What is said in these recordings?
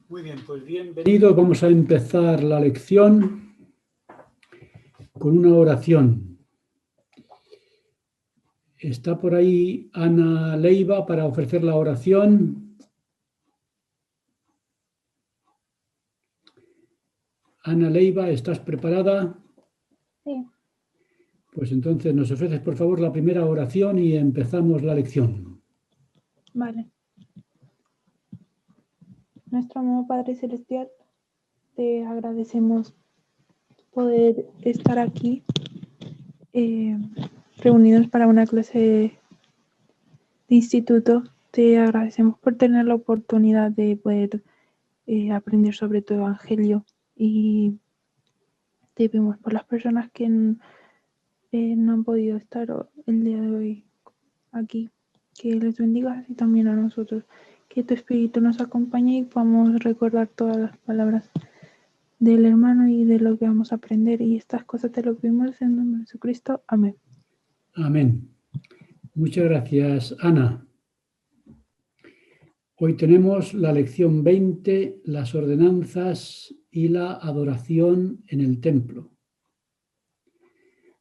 Muy bien, pues bienvenidos. Vamos a empezar la lección con una oración. Está por ahí Ana Leiva para ofrecer la oración. Ana Leiva, ¿estás preparada? Sí. Pues entonces nos ofreces por favor la primera oración y empezamos la lección. Vale. Nuestro amado Padre Celestial, te agradecemos poder estar aquí reunidos para una clase de instituto. Te agradecemos por tener la oportunidad de poder aprender sobre tu evangelio y te pedimos por las personas que no han podido estar el día de hoy aquí, que les bendigas y también a nosotros, que tu espíritu nos acompañe y podamos recordar todas las palabras del hermano y de lo que vamos a aprender, y estas cosas te lo pedimos en el nombre de Jesucristo. Amén. Amén. Muchas gracias, Ana. Hoy tenemos la lección 20, las ordenanzas y la adoración en el templo.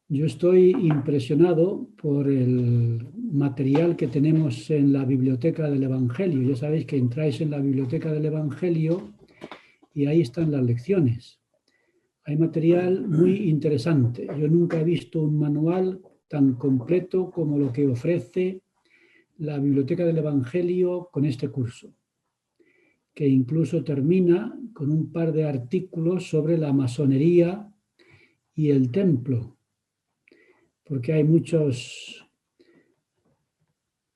Yo estoy impresionado por el material que tenemos en la biblioteca del Evangelio. Ya sabéis que entráis en la biblioteca del Evangelio y ahí están las lecciones. Hay material muy interesante. Yo nunca he visto un manual tan completo como lo que ofrece la biblioteca del Evangelio con este curso, que incluso termina con un par de artículos sobre la masonería y el templo, porque hay muchos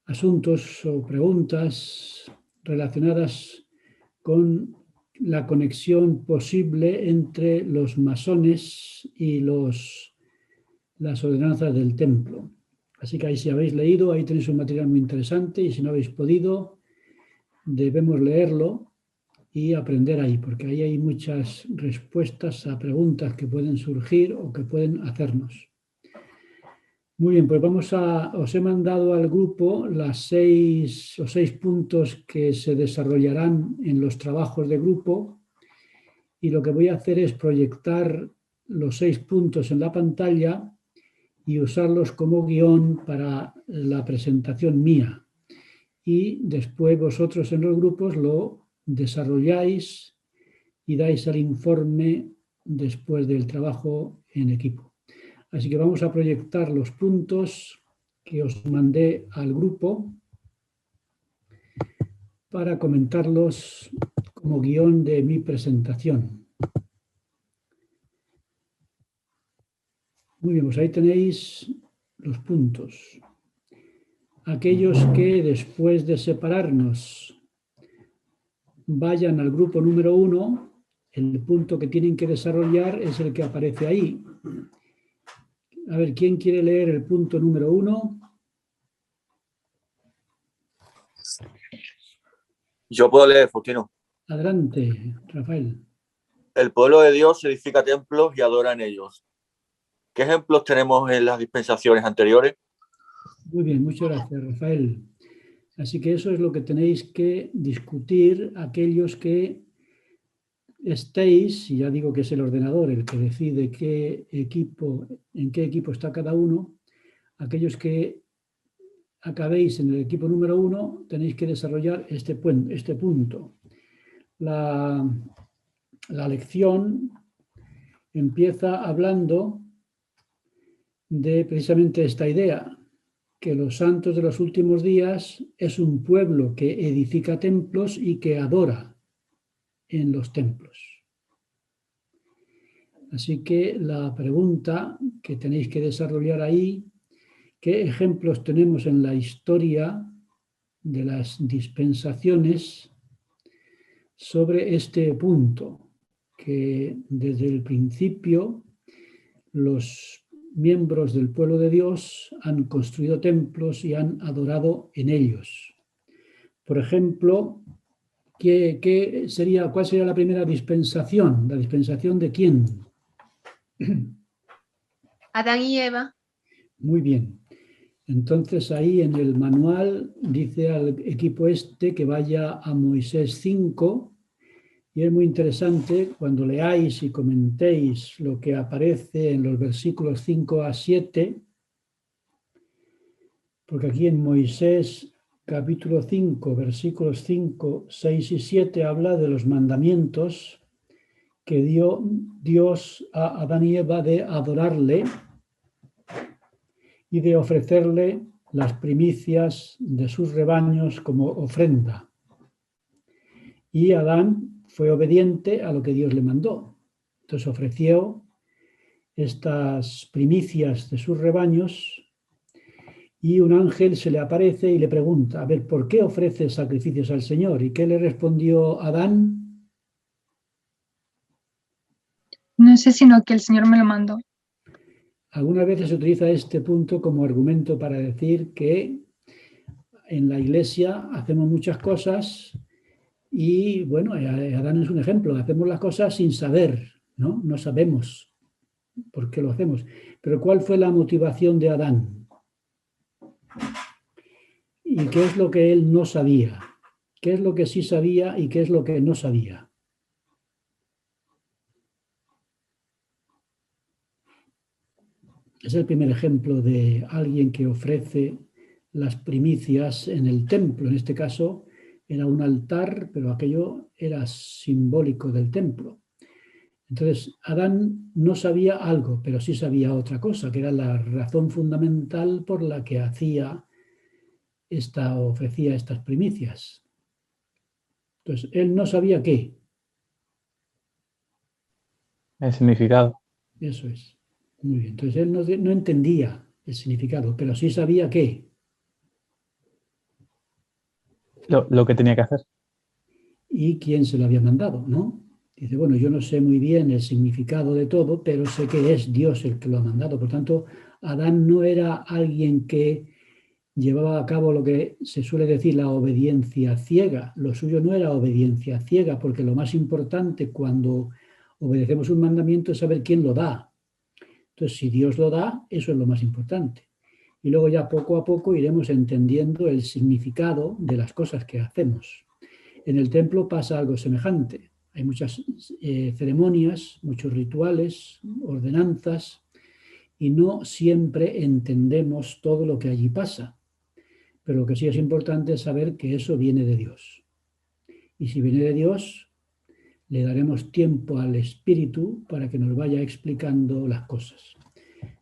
asuntos o preguntas relacionadas con la conexión posible entre los masones y las ordenanzas del templo. Así que ahí, si habéis leído, ahí tenéis un material muy interesante, y si no habéis podido, debemos leerlo y aprender ahí, porque ahí hay muchas respuestas a preguntas que pueden surgir o que pueden hacernos. Muy bien, pues os he mandado al grupo los seis puntos que se desarrollarán en los trabajos de grupo, y lo que voy a hacer es proyectar los 6 puntos en la pantalla y usarlos como guión para la presentación mía. Y después vosotros en los grupos lo desarrolláis y dais el informe después del trabajo en equipo. Así que vamos a proyectar los puntos que os mandé al grupo para comentarlos como guión de mi presentación. Muy bien, pues ahí tenéis los puntos. Aquellos que después de separarnos vayan al grupo número 1, el punto que tienen que desarrollar es el que aparece ahí. A ver, ¿quién quiere leer el punto número 1? Yo puedo leer, Faustino. Adelante, Rafael. El pueblo de Dios edifica templos y adora en ellos. ¿Qué ejemplos tenemos en las dispensaciones anteriores? Muy bien, muchas gracias, Rafael. Así que eso es lo que tenéis que discutir aquellos que estéis, y ya digo que es el ordenador el que decide en qué equipo está cada uno. Aquellos que acabéis en el equipo número 1 tenéis que desarrollar este punto. La lección empieza hablando de precisamente esta idea, que los santos de los últimos días es un pueblo que edifica templos y que adora en los templos. Así que la pregunta que tenéis que desarrollar ahí: ¿qué ejemplos tenemos en la historia de las dispensaciones sobre este punto? Que desde el principio los miembros del pueblo de Dios han construido templos y han adorado en ellos. Por ejemplo, ¿cuál sería la primera dispensación? ¿La dispensación de quién? Adán y Eva. Muy bien. Entonces ahí en el manual dice al equipo que vaya a Moisés 5 Y es muy interesante cuando leáis y comentéis lo que aparece en los versículos 5 a 7, porque aquí en Moisés capítulo 5, versículos 5, 6 y 7 habla de los mandamientos que dio Dios a Adán y Eva de adorarle y de ofrecerle las primicias de sus rebaños como ofrenda. Y Adán fue obediente a lo que Dios le mandó. Entonces ofreció estas primicias de sus rebaños y un ángel se le aparece y le pregunta, a ver, ¿por qué ofreces sacrificios al Señor? ¿Y qué le respondió Adán? No sé, sino que el Señor me lo mandó. Algunas veces se utiliza este punto como argumento para decir que en la iglesia hacemos muchas cosas y, bueno, Adán es un ejemplo, hacemos las cosas sin saber, ¿no? No sabemos por qué lo hacemos. Pero ¿cuál fue la motivación de Adán? ¿Y qué es lo que él no sabía? ¿Qué es lo que sí sabía y qué es lo que no sabía? Es el primer ejemplo de alguien que ofrece las primicias en el templo. En este caso era un altar, pero aquello era simbólico del templo. Entonces, Adán no sabía algo, pero sí sabía otra cosa, que era la razón fundamental por la que ofrecía estas primicias. Entonces, él no sabía qué. El significado. Eso es. Muy bien. Entonces, él no entendía el significado, pero sí sabía qué. Lo que tenía que hacer. Y quién se lo había mandado, ¿no? Dice, bueno, yo no sé muy bien el significado de todo, pero sé que es Dios el que lo ha mandado. Por tanto, Adán no era alguien que llevaba a cabo lo que se suele decir la obediencia ciega. Lo suyo no era obediencia ciega, porque lo más importante cuando obedecemos un mandamiento es saber quién lo da. Entonces, si Dios lo da, eso es lo más importante. Y luego ya poco a poco iremos entendiendo el significado de las cosas que hacemos. En el templo pasa algo semejante. Hay muchas ceremonias, muchos rituales, ordenanzas, y no siempre entendemos todo lo que allí pasa. Pero lo que sí es importante es saber que eso viene de Dios. Y si viene de Dios, le daremos tiempo al Espíritu para que nos vaya explicando las cosas.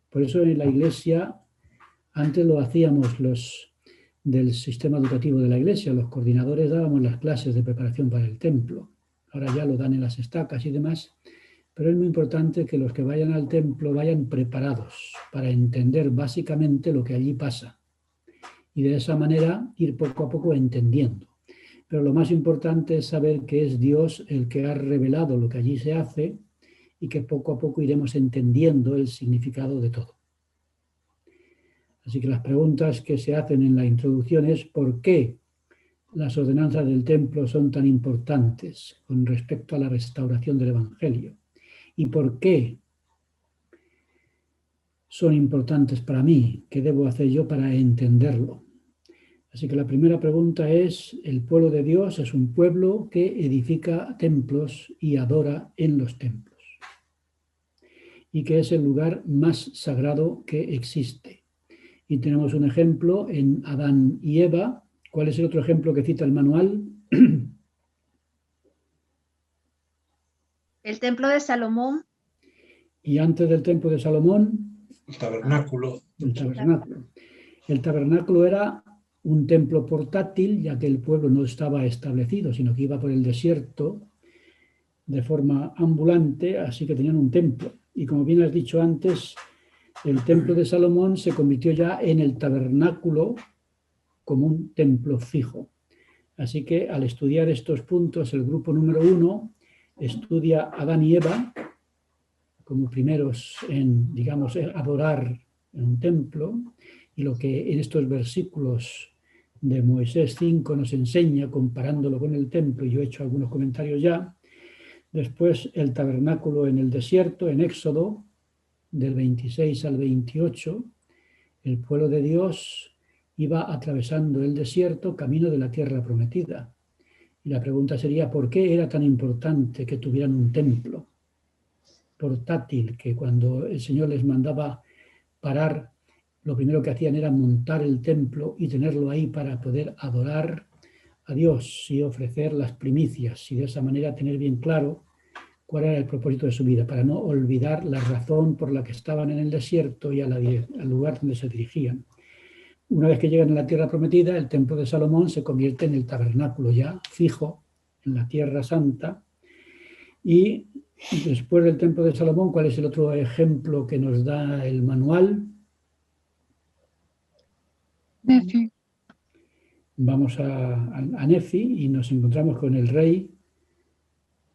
Por eso en la Iglesia, antes lo hacíamos los del sistema educativo de la Iglesia, los coordinadores dábamos las clases de preparación para el templo. Ahora ya lo dan en las estacas y demás, pero es muy importante que los que vayan al templo vayan preparados para entender básicamente lo que allí pasa y de esa manera ir poco a poco entendiendo. Pero lo más importante es saber que es Dios el que ha revelado lo que allí se hace y que poco a poco iremos entendiendo el significado de todo. Así que las preguntas que se hacen en la introducción es ¿por qué las ordenanzas del templo son tan importantes con respecto a la restauración del Evangelio? ¿Y por qué son importantes para mí? ¿Qué debo hacer yo para entenderlo? Así que la primera pregunta es, el pueblo de Dios es un pueblo que edifica templos y adora en los templos. Y que es el lugar más sagrado que existe. Y tenemos un ejemplo en Adán y Eva. ¿Cuál es el otro ejemplo que cita el manual? El templo de Salomón. Y antes del templo de Salomón, el tabernáculo. el tabernáculo. El tabernáculo era un templo portátil, ya que el pueblo no estaba establecido, sino que iba por el desierto de forma ambulante, así que tenían un templo. Y como bien has dicho antes, el templo de Salomón se convirtió ya en el tabernáculo como un templo fijo. Así que al estudiar estos puntos, el grupo número 1 estudia a Adán y Eva como primeros en, digamos, adorar en un templo, y lo que en estos versículos de Moisés 5 nos enseña, comparándolo con el templo, y yo he hecho algunos comentarios ya. Después el tabernáculo en el desierto, en Éxodo, del 26 al 28, el pueblo de Dios iba atravesando el desierto camino de la tierra prometida. Y la pregunta sería, ¿por qué era tan importante que tuvieran un templo portátil, que cuando el Señor les mandaba parar, lo primero que hacían era montar el templo y tenerlo ahí para poder adorar a Dios y ofrecer las primicias y de esa manera tener bien claro cuál era el propósito de su vida, para no olvidar la razón por la que estaban en el desierto y al lugar donde se dirigían? Una vez que llegan a la tierra prometida, el templo de Salomón se convierte en el tabernáculo ya fijo en la tierra santa. Y después del templo de Salomón, ¿cuál es el otro ejemplo que nos da el manual? Nefi. Vamos a Nefi y nos encontramos con el rey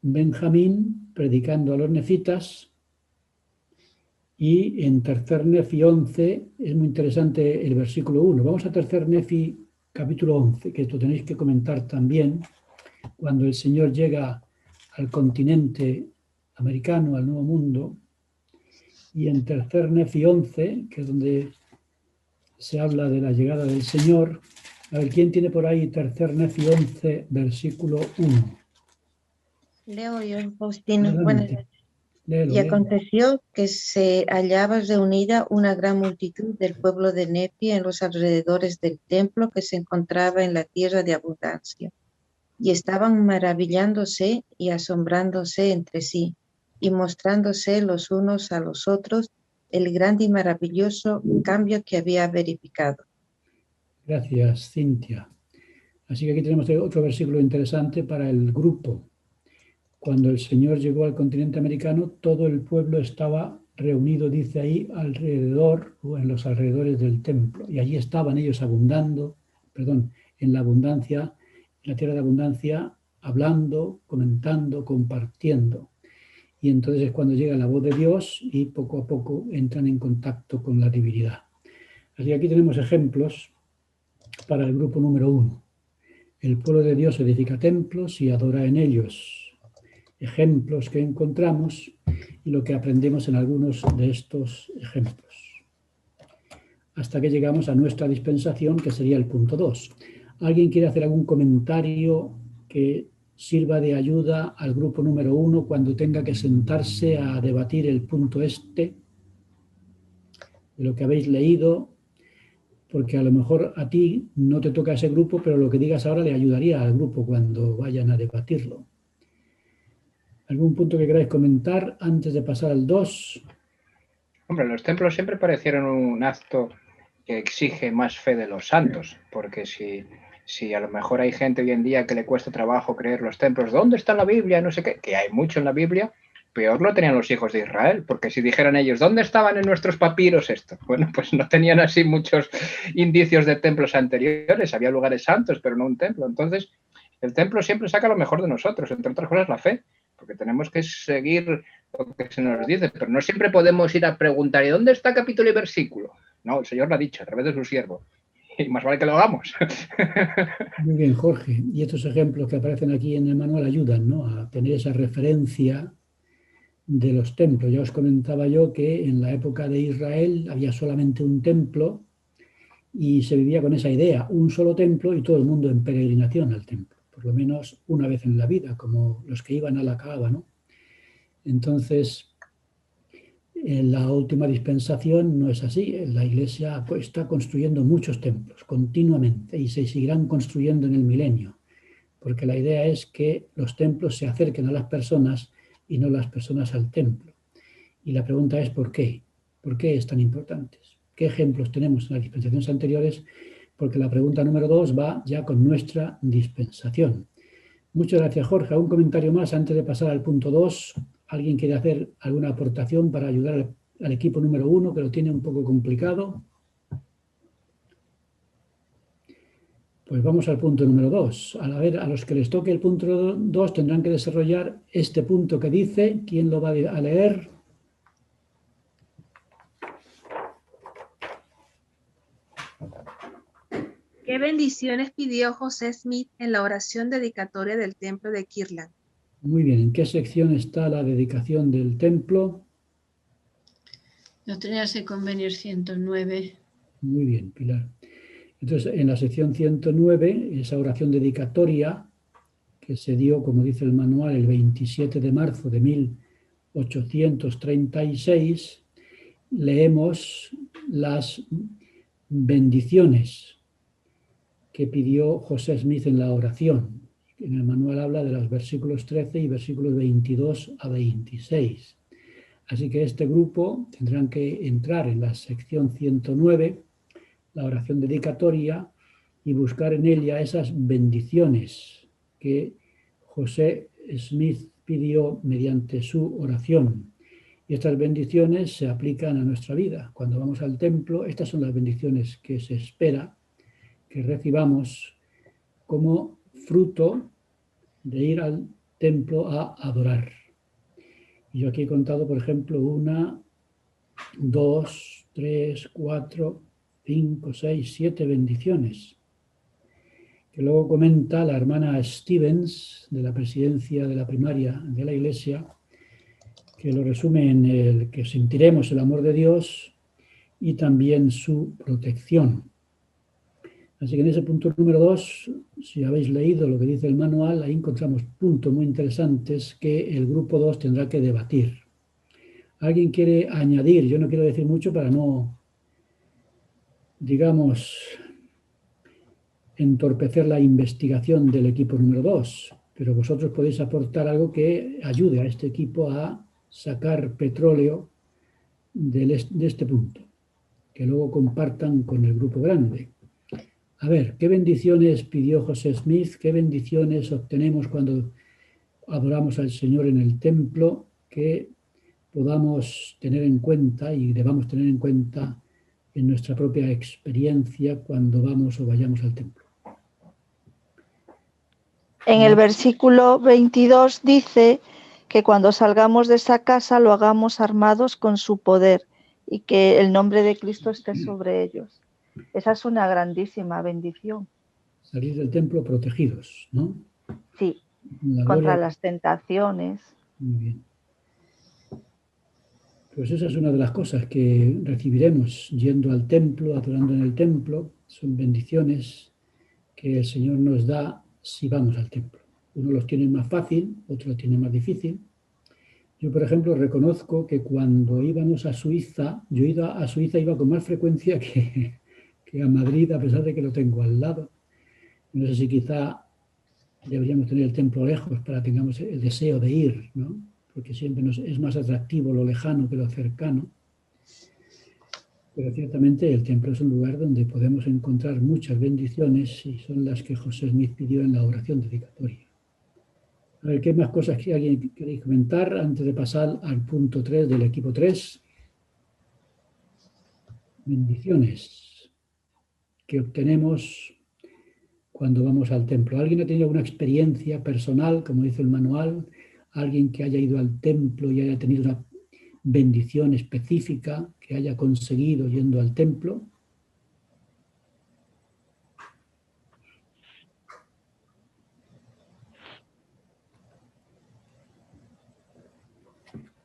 Benjamín predicando a los nefitas. Y en tercer Nefi 11 es muy interesante el versículo 1. Vamos a tercer Nefi capítulo 11, que esto tenéis que comentar también, cuando el Señor llega al continente americano, al Nuevo Mundo. Y en tercer Nefi 11, que es donde se habla de la llegada del Señor. A ver, ¿quién tiene por ahí tercer Nefi 11, versículo 1? Leo yo, Faustino. Adelante. Léelo, Y aconteció que se hallaba reunida una gran multitud del pueblo de Nefi en los alrededores del templo que se encontraba en la tierra de abundancia. Y estaban maravillándose y asombrándose entre sí, y mostrándose los unos a los otros el grande y maravilloso cambio que había verificado. Gracias, Cintia. Así que aquí tenemos otro versículo interesante para el grupo. Cuando el Señor llegó al continente americano, todo el pueblo estaba reunido, dice ahí, alrededor o en los alrededores del templo. Y allí estaban ellos en la abundancia, en la tierra de abundancia, hablando, comentando, compartiendo. Y entonces es cuando llega la voz de Dios y poco a poco entran en contacto con la divinidad. Así que aquí tenemos ejemplos para el grupo número 1. El pueblo de Dios edifica templos y adora en ellos. Ejemplos que encontramos y lo que aprendemos en algunos de estos ejemplos. Hasta que llegamos a nuestra dispensación, que sería el punto 2. ¿Alguien quiere hacer algún comentario que sirva de ayuda al grupo número 1 cuando tenga que sentarse a debatir el punto de lo que habéis leído? Porque a lo mejor a ti no te toca ese grupo, pero lo que digas ahora le ayudaría al grupo cuando vayan a debatirlo. ¿Algún punto que queráis comentar antes de pasar al 2? Hombre, los templos siempre parecieron un acto que exige más fe de los santos, porque si a lo mejor hay gente hoy en día que le cuesta trabajo creer los templos, ¿dónde está la Biblia? No sé qué, que hay mucho en la Biblia, peor lo tenían los hijos de Israel, porque si dijeran ellos, ¿dónde estaban en nuestros papiros esto? Bueno, pues no tenían así muchos indicios de templos anteriores, había lugares santos, pero no un templo. Entonces, el templo siempre saca lo mejor de nosotros, entre otras cosas la fe, porque tenemos que seguir lo que se nos dice, pero no siempre podemos ir a preguntar, ¿y dónde está capítulo y versículo? No, el Señor lo ha dicho a través de su siervo, y más vale que lo hagamos. Muy bien, Jorge. Y estos ejemplos que aparecen aquí en el manual ayudan, ¿no?, a tener esa referencia de los templos. Ya os comentaba yo que en la época de Israel había solamente un templo y se vivía con esa idea, un solo templo y todo el mundo en peregrinación al templo, por lo menos una vez en la vida, como los que iban a la Kaaba, ¿no? Entonces, en la última dispensación no es así. La Iglesia está construyendo muchos templos continuamente y se seguirán construyendo en el milenio, porque la idea es que los templos se acerquen a las personas y no las personas al templo. Y la pregunta es ¿por qué? ¿Por qué es tan importante? ¿Qué ejemplos tenemos en las dispensaciones anteriores? Porque la pregunta número 2 va ya con nuestra dispensación. Muchas gracias, Jorge. ¿Un comentario más antes de pasar al punto 2? ¿Alguien quiere hacer alguna aportación para ayudar al equipo número 1, que lo tiene un poco complicado? Pues vamos al punto número 2. A ver, a los que les toque el punto 2 tendrán que desarrollar este punto que dice. ¿Quién lo va a leer? ¿Qué bendiciones pidió José Smith en la oración dedicatoria del templo de Kirtland? Muy bien. ¿En qué sección está la dedicación del templo? Doctrinas y Convenios 109. Muy bien, Pilar. Entonces, en la sección 109, esa oración dedicatoria que se dio, como dice el manual, el 27 de marzo de 1836, leemos las bendiciones que pidió José Smith en la oración. En el manual habla de los versículos 13 y versículos 22 a 26. Así que este grupo tendrán que entrar en la sección 109, la oración dedicatoria, y buscar en ella esas bendiciones que José Smith pidió mediante su oración. Y estas bendiciones se aplican a nuestra vida. Cuando vamos al templo, estas son las bendiciones que se espera que recibamos como fruto de ir al templo a adorar. Y yo aquí he contado, por ejemplo, 1, 2, 3, 4, 5, 6, 7 bendiciones, que luego comenta la hermana Stevens, de la presidencia de la primaria de la Iglesia, que lo resume en el que sentiremos el amor de Dios y también su protección. Así que en ese punto número 2, si habéis leído lo que dice el manual, ahí encontramos puntos muy interesantes que el grupo 2 tendrá que debatir. ¿Alguien quiere añadir? Yo no quiero decir mucho para no, digamos, entorpecer la investigación del equipo número 2, pero vosotros podéis aportar algo que ayude a este equipo a sacar petróleo de este punto, que luego compartan con el grupo grande. A ver, ¿qué bendiciones pidió José Smith? ¿Qué bendiciones obtenemos cuando adoramos al Señor en el templo que podamos tener en cuenta y debamos tener en cuenta en nuestra propia experiencia cuando vamos o vayamos al templo? En el versículo 22 dice que cuando salgamos de esa casa lo hagamos armados con su poder y que el nombre de Cristo esté sobre ellos. Esa es una grandísima bendición. Salir del templo protegidos, ¿no? Sí, La contra gloria. las tentaciones. Muy bien. Pues esa es una de las cosas que recibiremos yendo al templo, adorando en el templo. Son bendiciones que el Señor nos da si vamos al templo. Uno los tiene más fácil, otro lo tiene más difícil. Yo, por ejemplo, reconozco que cuando íbamos a Suiza, yo a Suiza iba con más frecuencia que a Madrid, a pesar de que lo tengo al lado. No sé si quizá deberíamos tener el templo lejos para que tengamos el deseo de ir, ¿no? Porque siempre es más atractivo lo lejano que lo cercano. Pero ciertamente el templo es un lugar donde podemos encontrar muchas bendiciones y son las que José Smith pidió en la oración dedicatoria. A ver, ¿qué más cosas que alguien queréis comentar antes de pasar al punto 3 del equipo 3? Bendiciones que obtenemos cuando vamos al templo. ¿Alguien ha tenido alguna experiencia personal, como dice el manual? ¿Alguien que haya ido al templo y haya tenido una bendición específica que haya conseguido yendo al templo?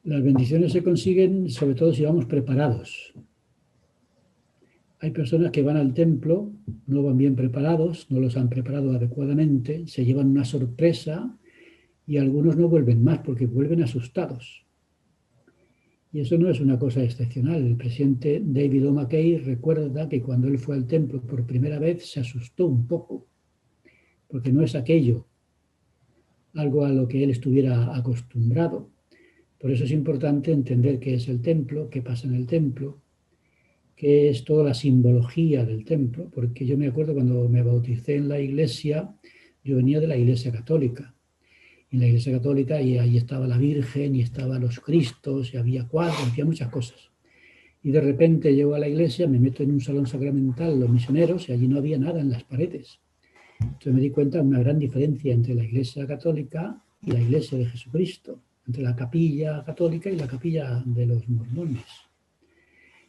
Las bendiciones se consiguen sobre todo si vamos preparados. Hay personas que van al templo, no van bien preparados, no los han preparado adecuadamente, se llevan una sorpresa y algunos no vuelven más porque vuelven asustados. Y eso no es una cosa excepcional. El presidente David O. McKay recuerda que cuando él fue al templo por primera vez se asustó un poco, porque no es aquello algo a lo que él estuviera acostumbrado. Por eso es importante entender qué es el templo, qué pasa en el templo, qué es toda la simbología del templo, porque yo me acuerdo cuando me bauticé en la iglesia, yo venía de la iglesia católica. En la iglesia católica y ahí estaba la Virgen y estaban los Cristos y había cuadros, había muchas cosas. Y de repente llego a la iglesia, me meto en un salón sacramental, los misioneros, y allí no había nada en las paredes. Entonces me di cuenta de una gran diferencia entre la iglesia católica y la iglesia de Jesucristo, entre la capilla católica y la capilla de los mormones.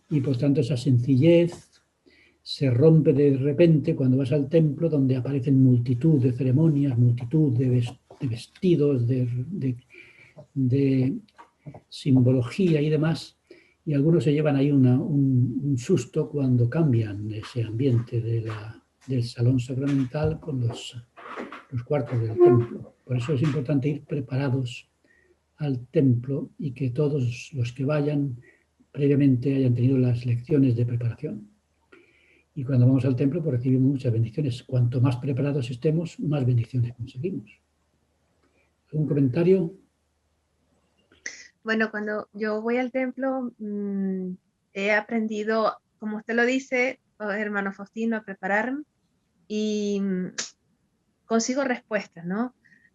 Y por tanto esa sencillez se rompe de repente cuando vas al templo, donde aparecen multitud de ceremonias, multitud de vestidos, de simbología y demás, y algunos se llevan ahí un susto cuando cambian ese ambiente del salón sacramental con los los cuartos del templo. Por eso es importante ir preparados al templo y que todos los que vayan previamente hayan tenido las lecciones de preparación. Y cuando vamos al templo, pues recibimos muchas bendiciones. Cuanto más preparados estemos, más bendiciones conseguimos. ¿Algún comentario? Bueno, cuando yo voy al templo, he aprendido, como usted lo dice, hermano Faustino, a prepararme y consigo respuestas, ¿no?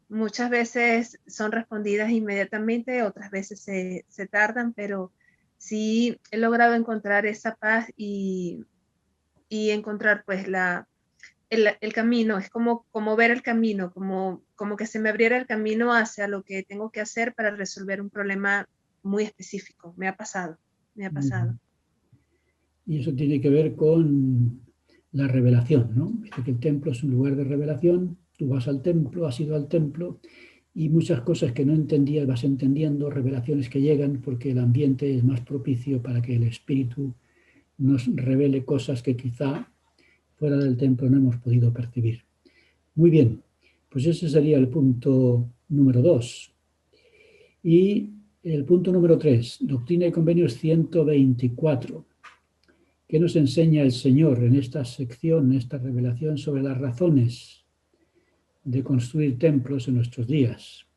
Muchas veces son respondidas inmediatamente, otras veces se tardan, pero sí he logrado encontrar esa paz y encontrar pues el camino. Es como ver el camino, como que se me abriera el camino hacia lo que tengo que hacer para resolver un problema muy específico. Me ha pasado. Y eso tiene que ver con la revelación, ¿no? Dice que el templo es un lugar de revelación. Tú vas al templo, has ido al templo y muchas cosas que no entendías vas entendiendo, revelaciones que llegan porque el ambiente es más propicio para que el Espíritu nos revele cosas que quizá fuera del templo no hemos podido percibir. Muy bien, pues ese sería el punto número 2. Y el punto número 3, Doctrina y Convenios 124. ¿Qué nos enseña el Señor en esta sección, en esta revelación sobre las razones de construir templos en nuestros días?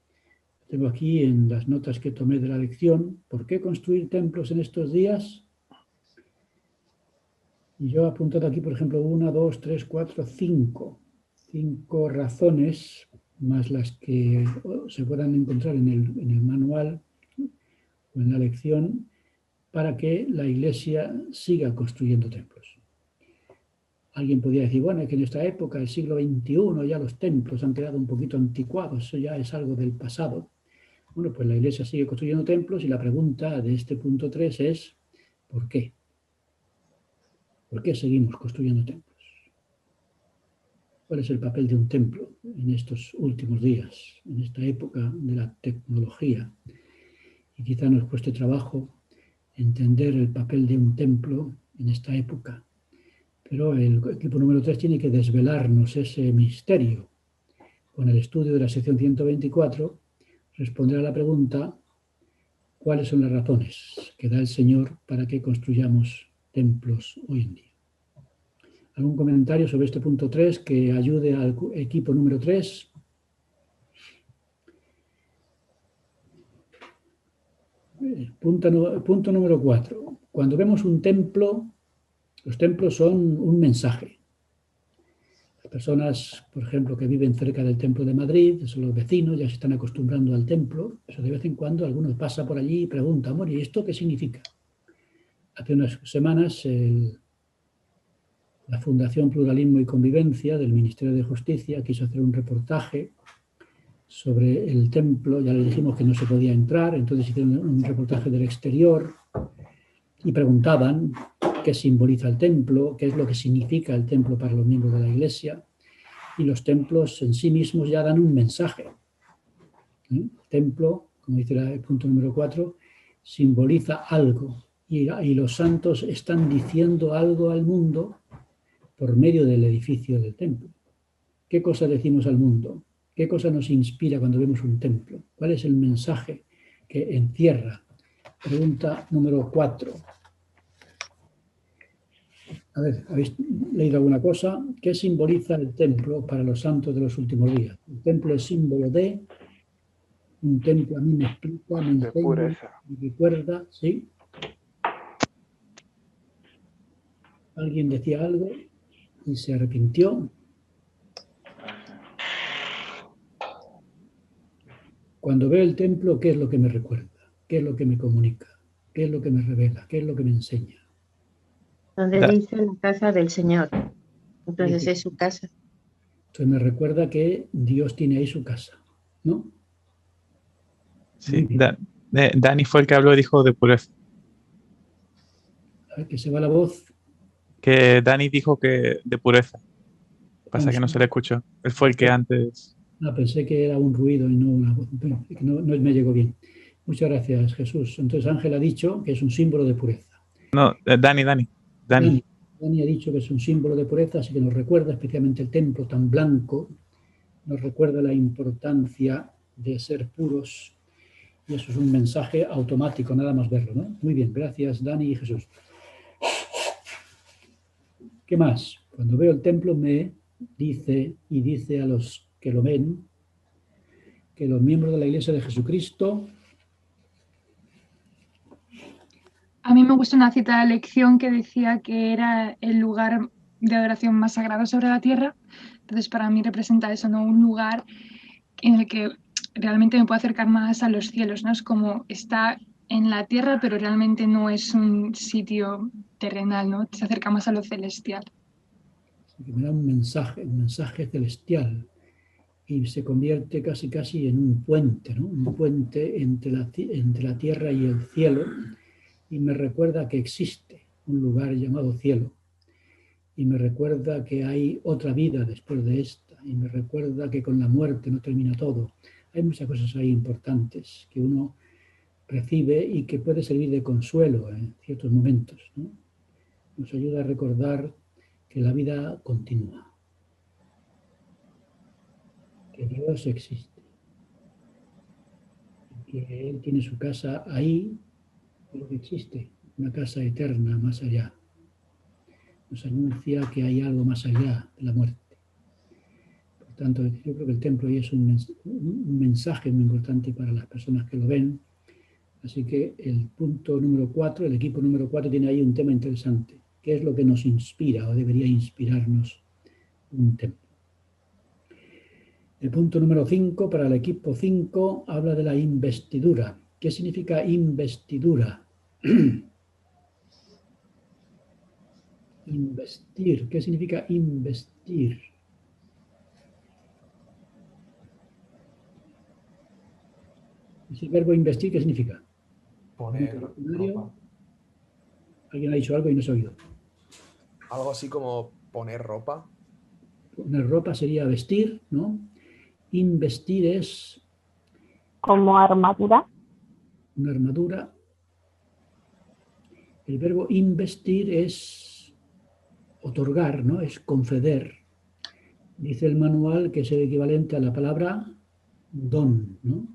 Tengo aquí en las notas que tomé de la lección, ¿por qué construir templos en estos días? Y yo he apuntado aquí, por ejemplo, 1, 2, 3, 4, 5. 5 razones, más las que se puedan encontrar en el manual o en la lección, para que la Iglesia siga construyendo templos. Alguien podría decir, bueno, es que en esta época, el siglo XXI, ya los templos han quedado un poquito anticuados, eso ya es algo del pasado. Bueno, pues la Iglesia sigue construyendo templos y la pregunta de este punto 3 es, ¿por qué? ¿Por qué seguimos construyendo templos? ¿Cuál es el papel de un templo en estos últimos días, en esta época de la tecnología? Y quizá nos cueste trabajo entender el papel de un templo en esta época. Pero el equipo número 3 tiene que desvelarnos ese misterio. Con el estudio de la sección 124 responderá a la pregunta, ¿cuáles son las razones que da el Señor para que construyamos templos hoy en día? ¿Algún comentario sobre este punto 3 que ayude al equipo número 3? Punto número 4. Cuando vemos un templo, los templos son un mensaje. Las personas, por ejemplo, que viven cerca del templo de Madrid, son los vecinos, ya se están acostumbrando al templo, pero de vez en cuando alguno pasa por allí y pregunta, bueno, ¿y esto qué significa? Hace unas semanas la Fundación Pluralismo y Convivencia del Ministerio de Justicia quiso hacer un reportaje sobre el templo, ya les dijimos que no se podía entrar, entonces hicieron un reportaje del exterior y preguntaban qué simboliza el templo, qué es lo que significa el templo para los miembros de la Iglesia, y los templos en sí mismos ya dan un mensaje. El templo, como dice el punto número 4, simboliza algo, y los santos están diciendo algo al mundo por medio del edificio del templo. ¿Qué cosa decimos al mundo? ¿Qué cosa nos inspira cuando vemos un templo? ¿Cuál es el mensaje que encierra? Pregunta número 4. A ver, ¿habéis leído alguna cosa? ¿Qué simboliza el templo para los santos de los últimos días? El templo es símbolo de... Un templo a mí me explica, me enseña, me recuerda, ¿sí? Alguien decía algo y se arrepintió. Cuando veo el templo, ¿qué es lo que me recuerda? ¿Qué es lo que me comunica? ¿Qué es lo que me revela? ¿Qué es lo que me enseña? Donde dice la casa del Señor. Entonces es su casa. Entonces me recuerda que Dios tiene ahí su casa, ¿no? Sí, Dani fue el que habló y dijo de pureza. A ver, que se va la voz. Que Dani dijo que de pureza. Pasa que no se le escuchó. Él fue el que antes... Ah, pensé que era un ruido y no una voz. No me llegó bien. Muchas gracias, Jesús. Entonces Ángel ha dicho que es un símbolo de pureza. No, Dani Dani ha dicho que es un símbolo de pureza, así que nos recuerda especialmente el templo tan blanco nos recuerda la importancia de ser puros, y eso es un mensaje automático, nada más verlo, ¿no? Muy bien, gracias Dani y Jesús. ¿Qué más? Cuando veo el templo me dice y dice a los que lo ven que los miembros de la Iglesia de Jesucristo... A mí me gusta una cita de la lección que decía que era el lugar de adoración más sagrado sobre la tierra. Entonces, para mí representa eso, ¿no? Un lugar en el que realmente me puedo acercar más a los cielos, ¿no? Es como está en la tierra, pero realmente no es un sitio terrenal, ¿no? Se acerca más a lo celestial. Que me da un mensaje celestial, y se convierte casi en un puente, ¿no? Un puente entre la tierra y el cielo, y me recuerda que existe un lugar llamado cielo, y me recuerda que hay otra vida después de esta, y me recuerda que con la muerte no termina todo. Hay muchas cosas ahí importantes que uno recibe y que puede servir de consuelo en ciertos momentos, ¿no? Nos ayuda a recordar que la vida continúa, que Dios existe, que Él tiene su casa ahí, pero que existe una casa eterna más allá. Nos anuncia que hay algo más allá de la muerte. Por tanto, yo creo que el templo hoy es un mensaje muy importante para las personas que lo ven. Así que el punto número 4, el equipo número 4 tiene ahí un tema interesante. ¿Qué es lo que nos inspira o debería inspirarnos un templo? El punto número 5, para el equipo 5, habla de la investidura. ¿Qué significa investidura? Investir. ¿Qué significa investir? ¿El verbo investir qué significa? Poner ropa. ¿Alguien ha dicho algo y no se ha oído? Algo así como poner ropa. Poner ropa sería vestir, ¿no? Investir es... ¿Como armadura? Una armadura. El verbo investir es otorgar, ¿no? Es conceder. Dice el manual que es el equivalente a la palabra don, ¿no?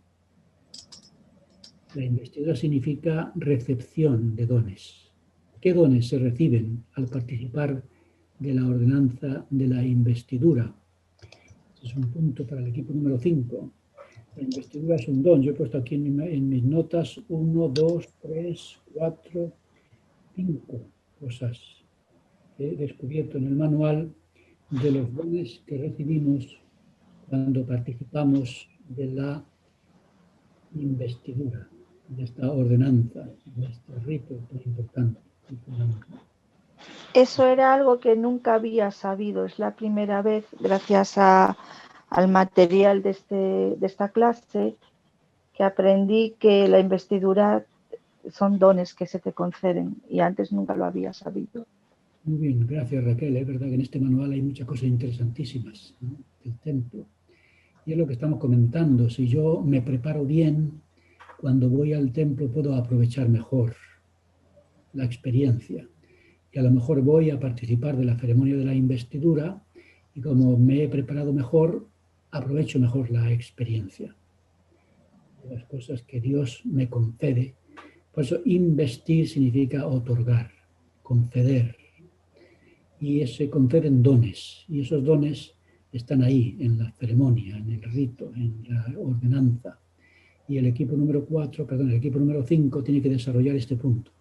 La investidura significa recepción de dones. ¿Qué dones se reciben al participar de la ordenanza de la investidura? Ese es un punto para el equipo número 5. La investidura es un don. Yo he puesto aquí en mis notas 1, 2, 3, 4, 5 cosas que he descubierto en el manual de los dones que recibimos cuando participamos de la investidura, de esta ordenanza, de este rito tan importante. Eso era algo que nunca había sabido. Es la primera vez, gracias al material de esta clase, que aprendí que la investidura son dones que se te conceden y antes nunca lo había sabido. Muy bien, gracias Raquel. Es verdad que en este manual hay muchas cosas interesantísimas, ¿no? Del templo. Y es lo que estamos comentando. Si yo me preparo bien, cuando voy al templo puedo aprovechar mejor la experiencia. Y a lo mejor voy a participar de la ceremonia de la investidura y como me he preparado mejor, aprovecho mejor la experiencia. De las cosas que Dios me concede. Por eso investir significa otorgar, conceder. Y se conceden dones. Y esos dones están ahí, en la ceremonia, en el rito, en la ordenanza. Y el equipo número 5 tiene que desarrollar este punto.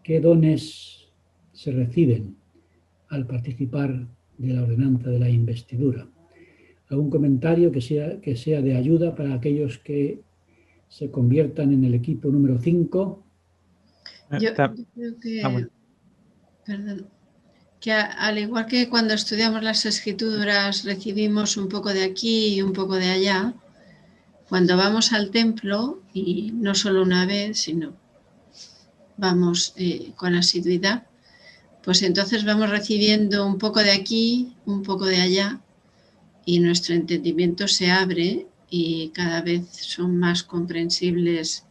¿Qué dones se reciben al participar de la ordenanza de la investidura? ¿Algún comentario que sea de ayuda para aquellos que se conviertan en el equipo número 5? Yo creo que, perdón, que al igual que cuando estudiamos las escrituras recibimos un poco de aquí y un poco de allá, cuando vamos al templo, y no solo una vez, sino vamos con asiduidad, pues entonces vamos recibiendo un poco de aquí, un poco de allá, y nuestro entendimiento se abre y cada vez son más comprensibles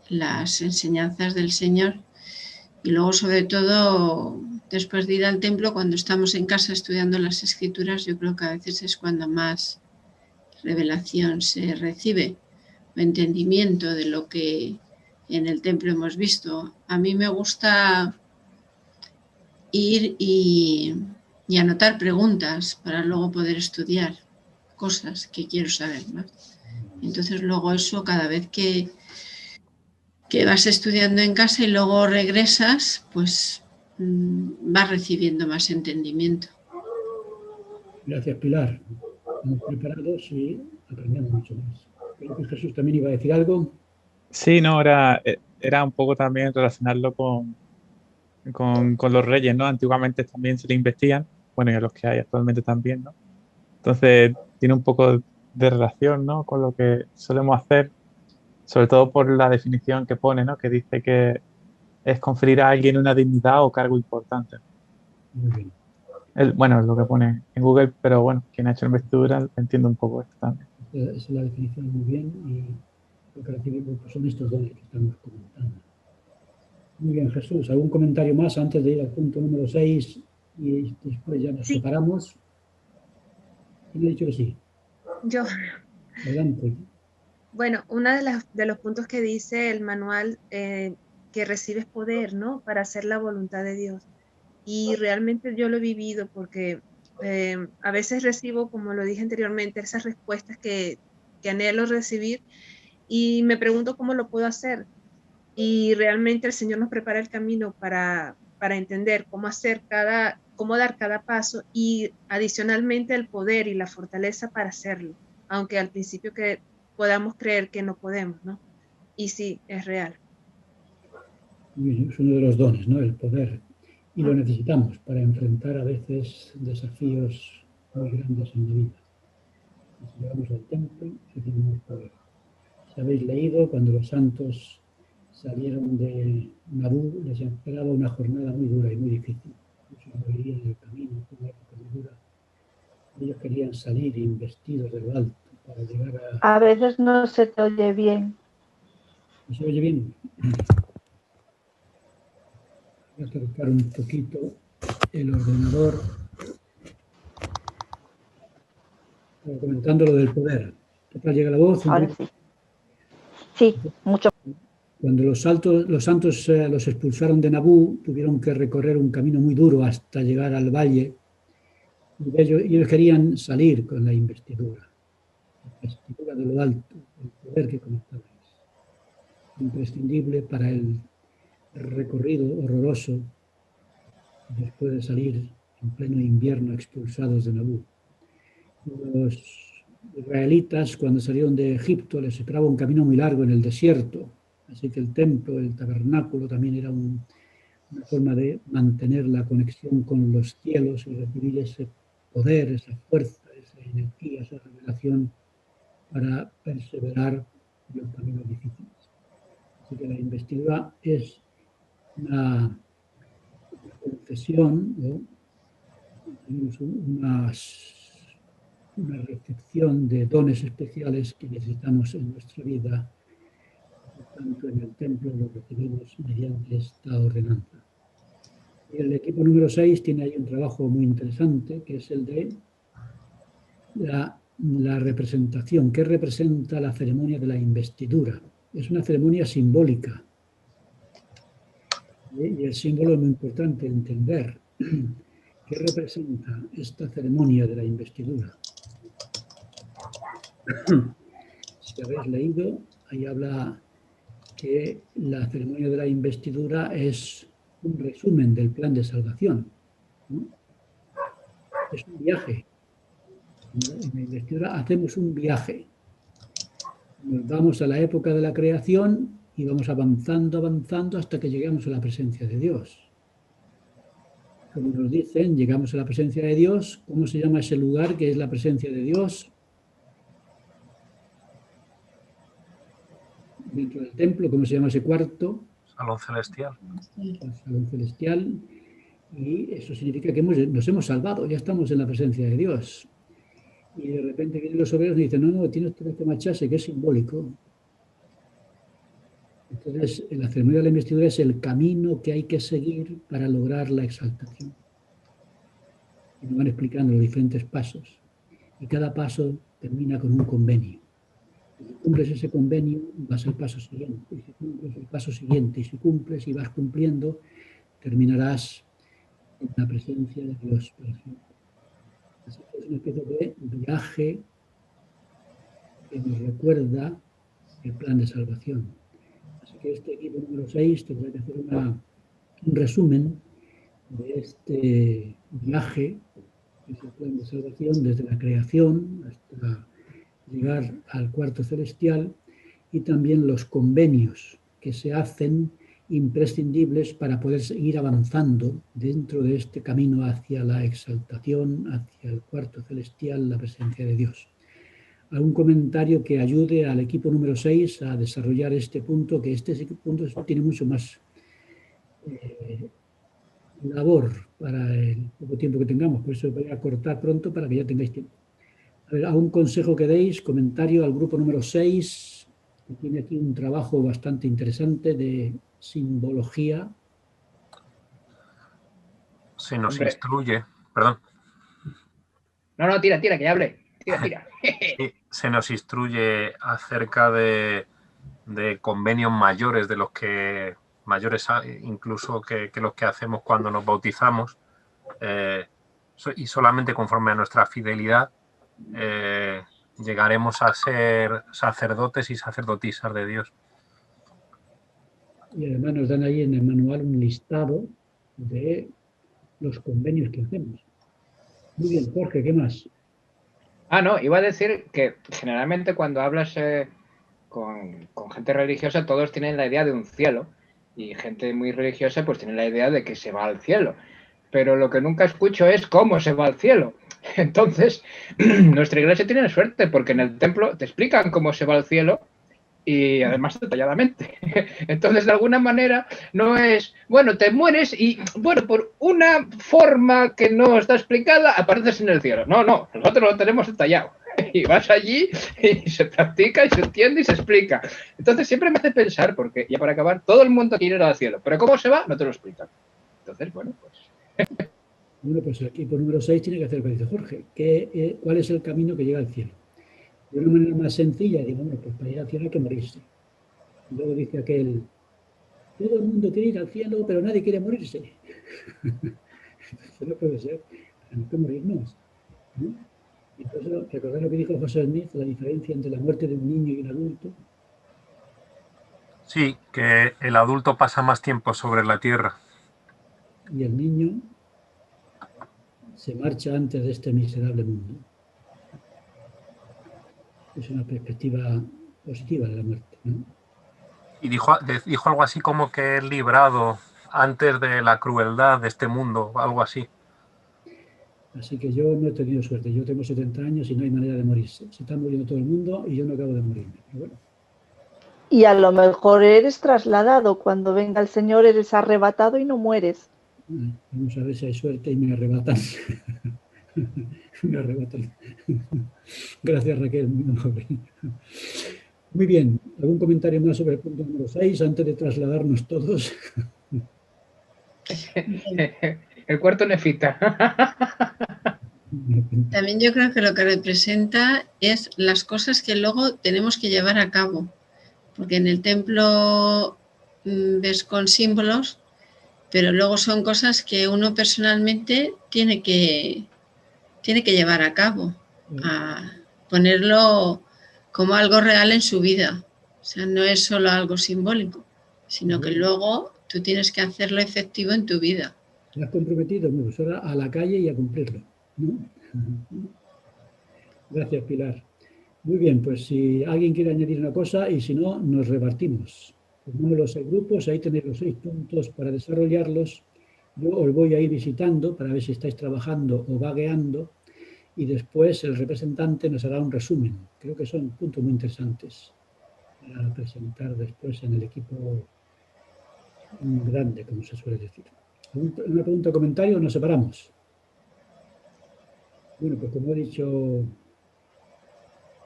las enseñanzas del Señor. Y luego, sobre todo, después de ir al templo, cuando estamos en casa estudiando las escrituras, yo creo que a veces es cuando más revelación se recibe, o entendimiento de lo que en el templo hemos visto. A mí me gusta ir y anotar preguntas para luego poder estudiar cosas que quiero saber más. Entonces luego eso, cada vez que vas estudiando en casa y luego regresas, pues vas recibiendo más entendimiento. Gracias, Pilar. Estamos preparados y aprendemos mucho más. Creo que Jesús también iba a decir algo. Sí, no, era un poco también relacionarlo con los reyes, ¿no? Antiguamente también se le investían, bueno, y a los que hay actualmente también, ¿no? Entonces tiene un poco de relación, ¿no? Con lo que solemos hacer, sobre todo por la definición que pone, ¿no? Que dice que es conferir a alguien una dignidad o cargo importante. Muy bien. Bueno, es lo que pone en Google, pero bueno, quien ha hecho la investidura entiende un poco esto también. Esa es la definición muy bien y lo que recibimos pues, son estos dones que estamos comentando. Muy bien, Jesús. ¿Algún comentario más antes de ir al punto número 6 y después ya nos separamos? ¿Quién ha dicho que sí? Yo. Adelante. Bueno, uno de los puntos que dice el manual, que recibes poder, ¿no? Para hacer la voluntad de Dios. Y realmente yo lo he vivido porque a veces recibo, como lo dije anteriormente, esas respuestas que anhelo recibir y me pregunto cómo lo puedo hacer. Y realmente el Señor nos prepara el camino para entender cómo cómo dar cada paso y adicionalmente el poder y la fortaleza para hacerlo, aunque al principio que podamos creer que no podemos, ¿no? Y sí, es real. Es uno de los dones, ¿no? El poder. Y lo necesitamos para enfrentar a veces desafíos muy grandes en la vida. Si llegamos al templo, recibimos poder. Si habéis leído, cuando los santos salieron de Nabú, les esperaba una jornada muy dura y muy difícil. Muchos morirían en el camino, fue una época muy dura. Ellos querían salir investidos de lo alto para llegar a... A veces no se te oye bien. ¿No se oye bien? Voy a acercar un poquito el ordenador. Comentando lo del poder. ¿Qué tal llega la voz? Ahora sí. Sí, mucho. Cuando los santos los expulsaron de Nabú, tuvieron que recorrer un camino muy duro hasta llegar al valle. Y ellos querían salir con la investidura de lo alto, el poder que comentabais. Imprescindible para el recorrido horroroso después de salir en pleno invierno expulsados de Nabú. Los israelitas, cuando salieron de Egipto, les esperaba un camino muy largo en el desierto, así que el templo, el tabernáculo también era una forma de mantener la conexión con los cielos y recibir ese poder, esa fuerza, esa energía, esa revelación para perseverar en los caminos difíciles. Así que la investidura es una concesión o una recepción de dones especiales que necesitamos en nuestra vida. Por tanto, en el templo lo recibimos mediante esta ordenanza. Y el equipo número 6 tiene ahí un trabajo muy interesante, que es el de la representación. ¿Qué representa la ceremonia de la investidura? Es una ceremonia simbólica. Y el símbolo es muy importante entender. ¿Qué representa esta ceremonia de la investidura? Si habéis leído, ahí habla que la ceremonia de la investidura es un resumen del plan de salvación, ¿no? Es un viaje. En la investidura hacemos un viaje. Nos vamos a la época de la creación y vamos avanzando hasta que llegamos a la presencia de Dios. Como nos dicen, llegamos a la presencia de Dios. ¿Cómo se llama ese lugar que es la presencia de Dios? Dentro del templo, ¿cómo se llama ese cuarto? Salón celestial. El salón celestial. Y eso significa que nos hemos salvado, ya estamos en la presencia de Dios. Y de repente vienen los obreros y dicen, no, tienes que marcharse, que es simbólico. Entonces, la ceremonia de la investidura es el camino que hay que seguir para lograr la exaltación. Y nos van explicando los diferentes pasos. Y cada paso termina con un convenio. Si cumples ese convenio, vas al paso siguiente. Y si cumples el paso siguiente, y si cumples y vas cumpliendo, terminarás en la presencia de Dios para siempre. Así que es una especie de viaje que nos recuerda el plan de salvación. Así que este equipo número 6 tendrá que hacer un resumen de este viaje, que es el plan de salvación, desde la creación hasta llegar al cuarto celestial, y también los convenios que se hacen imprescindibles para poder seguir avanzando dentro de este camino hacia la exaltación, hacia el cuarto celestial, la presencia de Dios. ¿Algún comentario que ayude al equipo número 6 a desarrollar este punto? Que este punto tiene mucho más labor para el poco tiempo que tengamos, por eso voy a cortar pronto para que ya tengáis tiempo. A ver, ¿algún consejo que deis? Comentario al grupo número 6, que tiene aquí un trabajo bastante interesante de simbología. Se nos instruye, perdón. No, tira, que ya hablé. Tira. Sí, se nos instruye acerca de convenios mayores, de los que mayores incluso que los que hacemos cuando nos bautizamos, y solamente conforme a nuestra fidelidad llegaremos a ser sacerdotes y sacerdotisas de Dios. Y además nos dan ahí en el manual un listado de los convenios que hacemos. Muy bien, Jorge, ¿qué más? No, iba a decir que generalmente cuando hablas con gente religiosa, todos tienen la idea de un cielo, y gente muy religiosa pues tiene la idea de que se va al cielo, pero lo que nunca escucho es cómo se va al cielo. Entonces, nuestra iglesia tiene suerte porque en el templo te explican cómo se va al cielo, y además detalladamente. Entonces, de alguna manera, no es, bueno, te mueres y, bueno, por una forma que no está explicada, apareces en el cielo. No, nosotros lo tenemos detallado. Y vas allí y se practica y se entiende y se explica. Entonces, siempre me hace pensar, porque ya para acabar, todo el mundo quiere ir al cielo, pero cómo se va, no te lo explican. Entonces, bueno, pues... Bueno, pues el equipo número 6 tiene que hacer lo que dice Jorge. ¿Cuál es el camino que llega al cielo? De una manera más sencilla, digo, bueno, pues para ir al cielo hay que morirse. Y luego dice aquel, todo el mundo quiere ir al cielo, pero nadie quiere morirse. Eso no puede ser, tenemos que morirnos, ¿no? Entonces, recordad lo que dijo José Smith, la diferencia entre la muerte de un niño y un adulto. Sí, que el adulto pasa más tiempo sobre la tierra. Y el niño se marcha antes de este miserable mundo. Es una perspectiva positiva de la muerte, ¿no? Y dijo algo así como que es librado antes de la crueldad de este mundo, algo así. Así que yo no he tenido suerte. Yo tengo 70 años y no hay manera de morirse. Se está muriendo todo el mundo y yo no acabo de morirme. Pero bueno. Y a lo mejor eres trasladado. Cuando venga el Señor eres arrebatado y no mueres. Vamos a ver si hay suerte y me arrebatan. Me arrebatan. Gracias, Raquel, muy amable. Muy bien. ¿Algún comentario más sobre el punto número 6 antes de trasladarnos todos? El cuarto nefita. También yo creo que lo que representa es las cosas que luego tenemos que llevar a cabo. Porque en el templo ves con símbolos, pero luego son cosas que uno personalmente tiene que llevar a cabo, a ponerlo como algo real en su vida. O sea, no es solo algo simbólico, sino que luego tú tienes que hacerlo efectivo en tu vida. ¿Te has comprometido? Pues ahora a la calle y a cumplirlo, ¿no? Gracias, Pilar. Muy bien, pues si alguien quiere añadir una cosa y si no, nos repartimos. Formamos los 6 grupos, ahí tenéis los 6 puntos para desarrollarlos. Yo os voy a ir visitando para ver si estáis trabajando o vagueando y después el representante nos hará un resumen. Creo que son puntos muy interesantes para presentar después en el equipo grande, como se suele decir. ¿Una pregunta o comentario o nos separamos? Bueno, pues como he dicho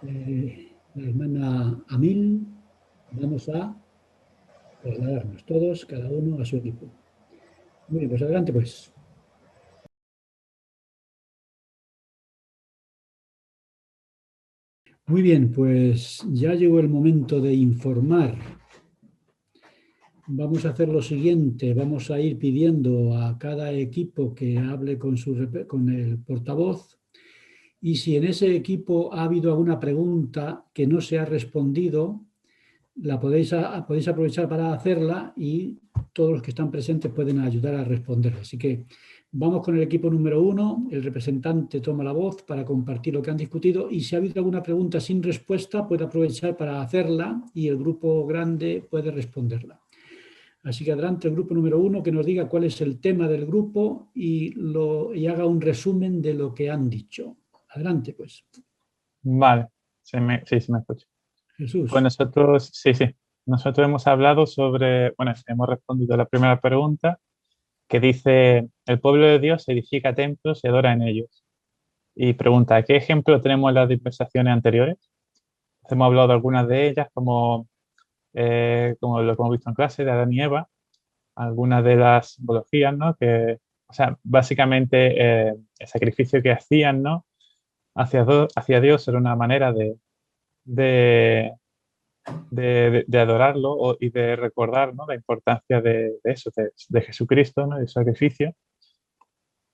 la hermana Amil, vamos a trasladarnos todos, cada uno a su equipo. Muy bien, pues adelante pues. Muy bien, pues ya llegó el momento de informar. Vamos a hacer lo siguiente, vamos a ir pidiendo a cada equipo que hable con el portavoz, y si en ese equipo ha habido alguna pregunta que no se ha respondido, la podéis aprovechar para hacerla y todos los que están presentes pueden ayudar a responderla. Así que vamos con el equipo número 1, el representante toma la voz para compartir lo que han discutido, y si ha habido alguna pregunta sin respuesta puede aprovechar para hacerla y el grupo grande puede responderla. Así que adelante el grupo número 1, que nos diga cuál es el tema del grupo y haga un resumen de lo que han dicho. Adelante, pues. Vale, sí, se me escucha. Jesús. Pues nosotros, sí, nosotros hemos hablado sobre, bueno, hemos respondido a la primera pregunta, que dice, el pueblo de Dios edifica templos y adora en ellos. Y pregunta, ¿qué ejemplo tenemos en las dispensaciones anteriores? Hemos hablado de algunas de ellas, como lo que hemos visto en clase, de Adán y Eva, algunas de las simbologías, ¿no? Que, o sea, básicamente el sacrificio que hacían, ¿no? Hacia Dios era una manera de adorarlo y de recordar, ¿no? La importancia de eso, de Jesucristo, ¿no? De su sacrificio.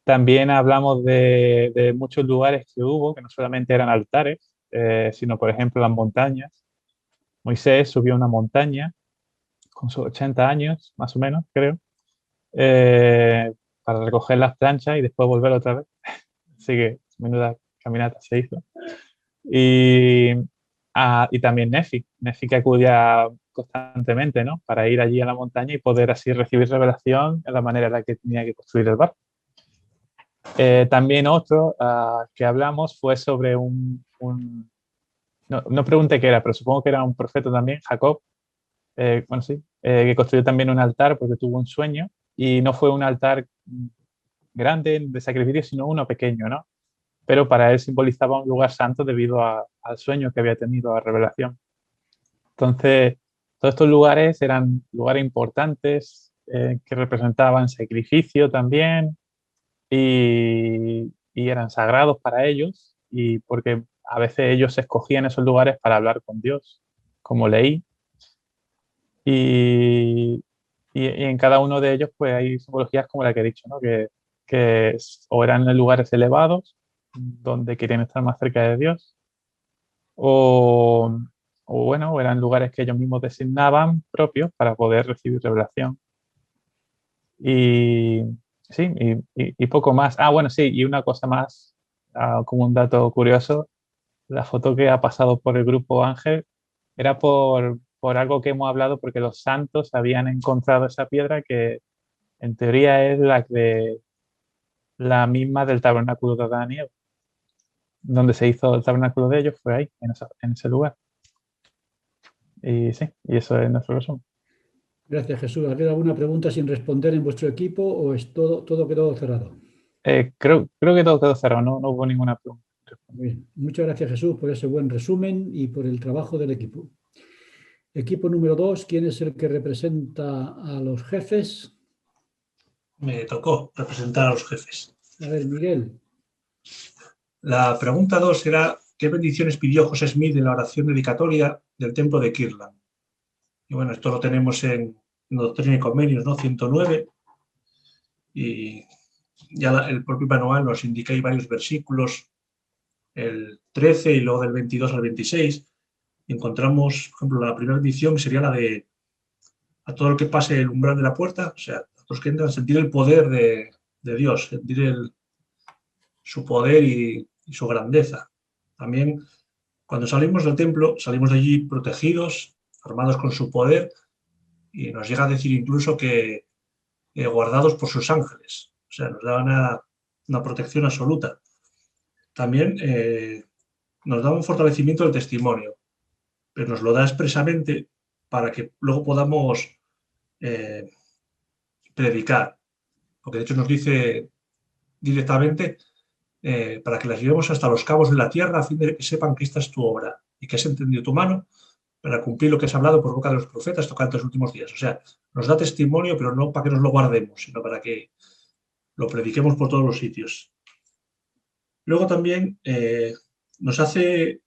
También hablamos de muchos lugares que hubo, que no solamente eran altares, sino, por ejemplo, las montañas. Moisés subió a una montaña con sus 80 años, más o menos, creo, para recoger las planchas y después volver otra vez. Así que menuda caminata se hizo. Y también Nefi que acudía constantemente, ¿no? Para ir allí a la montaña y poder así recibir revelación en la manera en la que tenía que construir el barco. También otro que hablamos fue sobre no pregunté qué era, pero supongo que era un profeta también, Jacob, que construyó también un altar porque tuvo un sueño, y no fue un altar grande de sacrificio, sino uno pequeño, ¿no? Pero para él simbolizaba un lugar santo debido al sueño que había tenido, a la revelación. Entonces, todos estos lugares eran lugares importantes que representaban sacrificio también y eran sagrados para ellos, y porque a veces ellos escogían esos lugares para hablar con Dios, como leí. Y en cada uno de ellos pues hay simbologías como la que he dicho, ¿no? Que o eran en lugares elevados donde querían estar más cerca de Dios, o eran lugares que ellos mismos designaban propios para poder recibir revelación. Y sí, y poco más. Bueno, sí, y una cosa más, como un dato curioso, la foto que ha pasado por el grupo Ángel era por algo que hemos hablado, porque los santos habían encontrado esa piedra que en teoría es la misma del tabernáculo de Adán y Eva. Donde se hizo el tabernáculo de ellos fue ahí, en ese lugar. Y sí, y eso es nuestro resumen. Gracias, Jesús. ¿Ha habido alguna pregunta sin responder en vuestro equipo o es todo quedó cerrado? Creo que todo quedó cerrado, no hubo ninguna pregunta. Muy bien. Muchas gracias, Jesús, por ese buen resumen y por el trabajo del equipo. Equipo número 2, ¿quién es el que representa a los jefes? Me tocó representar a los jefes. A ver, Miguel. La pregunta 2 era, ¿qué bendiciones pidió José Smith en la oración dedicatoria del templo de Kirtland? Y bueno, esto lo tenemos en Doctrina y Convenios, ¿no? 109. Y ya el propio manual nos indica ahí varios versículos, el 13 y luego del 22 al 26. Y encontramos, por ejemplo, la primera bendición sería la de a todo el que pase el umbral de la puerta, o sea, a todos los que entran, sentir el poder de Dios, sentir su poder y su grandeza. También, cuando salimos del templo, salimos de allí protegidos, armados con su poder, y nos llega a decir incluso que guardados por sus ángeles. O sea, nos da una protección absoluta. También nos da un fortalecimiento del testimonio, pero nos lo da expresamente para que luego podamos predicar. Porque de hecho nos dice directamente para que las llevemos hasta los cabos de la tierra, a fin de que sepan que esta es tu obra y que has entendido tu mano, para cumplir lo que es hablado por boca de los profetas tocante a los últimos días. O sea, nos da testimonio, pero no para que nos lo guardemos, sino para que lo prediquemos por todos los sitios. Luego también nos hace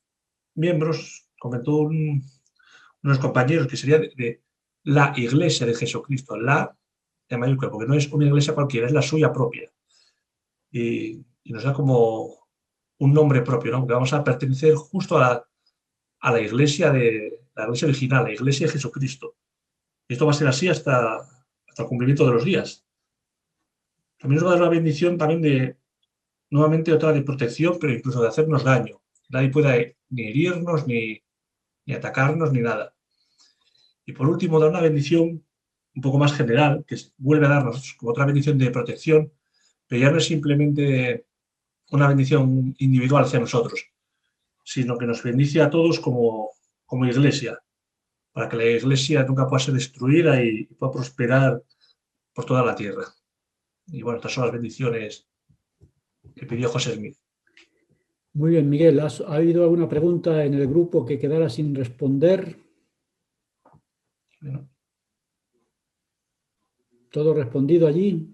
miembros, comentó unos compañeros, que sería de la Iglesia de Jesucristo, la de mayúscula, porque no es una iglesia cualquiera, es la suya propia. Y nos da como un nombre propio, ¿no? Porque vamos a pertenecer justo a la iglesia original, la Iglesia de Jesucristo. Y esto va a ser así hasta el cumplimiento de los días. También nos va a dar la bendición también de, nuevamente, otra de protección, pero incluso de hacernos daño. Nadie puede ni herirnos, ni atacarnos, ni nada. Y por último, da una bendición un poco más general, que vuelve a darnos como otra bendición de protección, pero ya no es simplemente una bendición individual hacia nosotros, sino que nos bendice a todos como iglesia, para que la iglesia nunca pueda ser destruida y pueda prosperar por toda la tierra. Y bueno, estas son las bendiciones que pidió José Smith. Muy bien, Miguel. ¿Ha habido alguna pregunta en el grupo que quedara sin responder? Bueno. ¿Todo respondido allí?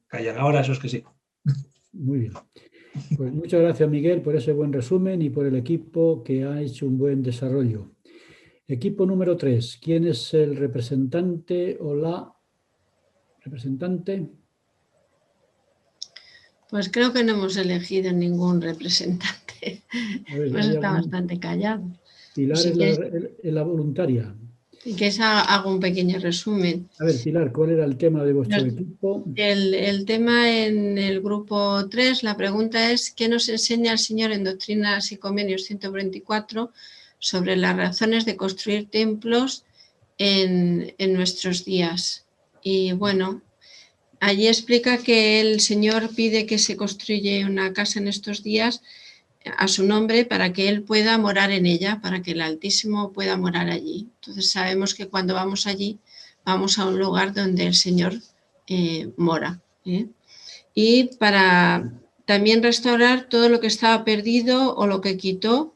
Callan ahora, eso es que sí. Muy bien. Pues muchas gracias, Miguel, por ese buen resumen y por el equipo que ha hecho un buen desarrollo. Equipo número 3. ¿Quién es el representante o la representante? Pues creo que no hemos elegido ningún representante. Pues está bastante callado. Pilar es la voluntaria. Si quieres hago un pequeño resumen. A ver, Pilar, ¿cuál era el tema de vuestro equipo? El tema en el grupo 3, la pregunta es ¿qué nos enseña el Señor en Doctrinas y Convenios 124 sobre las razones de construir templos en nuestros días? Y bueno, allí explica que el Señor pide que se construya una casa en estos días a su nombre para que Él pueda morar en ella, para que el Altísimo pueda morar allí. Entonces sabemos que cuando vamos allí, vamos a un lugar donde el Señor mora. Y para también restaurar todo lo que estaba perdido o lo que quitó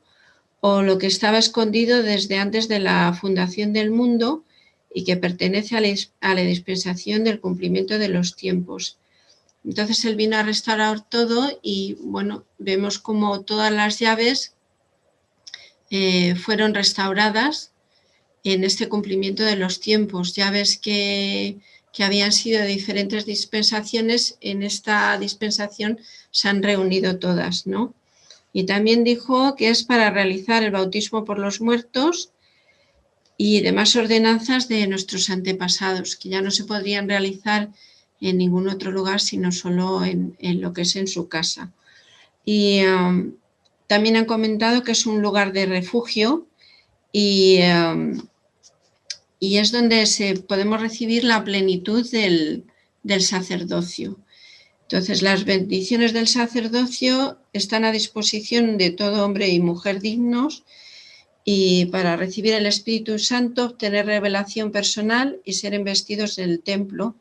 o lo que estaba escondido desde antes de la fundación del mundo y que pertenece a la dispensación del cumplimiento de los tiempos. Entonces Él vino a restaurar todo y bueno, vemos como todas las llaves fueron restauradas en este cumplimiento de los tiempos, llaves que habían sido de diferentes dispensaciones, en esta dispensación se han reunido todas, ¿no? Y también dijo que es para realizar el bautismo por los muertos y demás ordenanzas de nuestros antepasados, que ya no se podrían realizar en ningún otro lugar, sino solo en lo que es en su casa. Y también han comentado que es un lugar de refugio y es donde podemos recibir la plenitud del sacerdocio. Entonces, las bendiciones del sacerdocio están a disposición de todo hombre y mujer dignos y para recibir el Espíritu Santo, obtener revelación personal y ser investidos en el templo,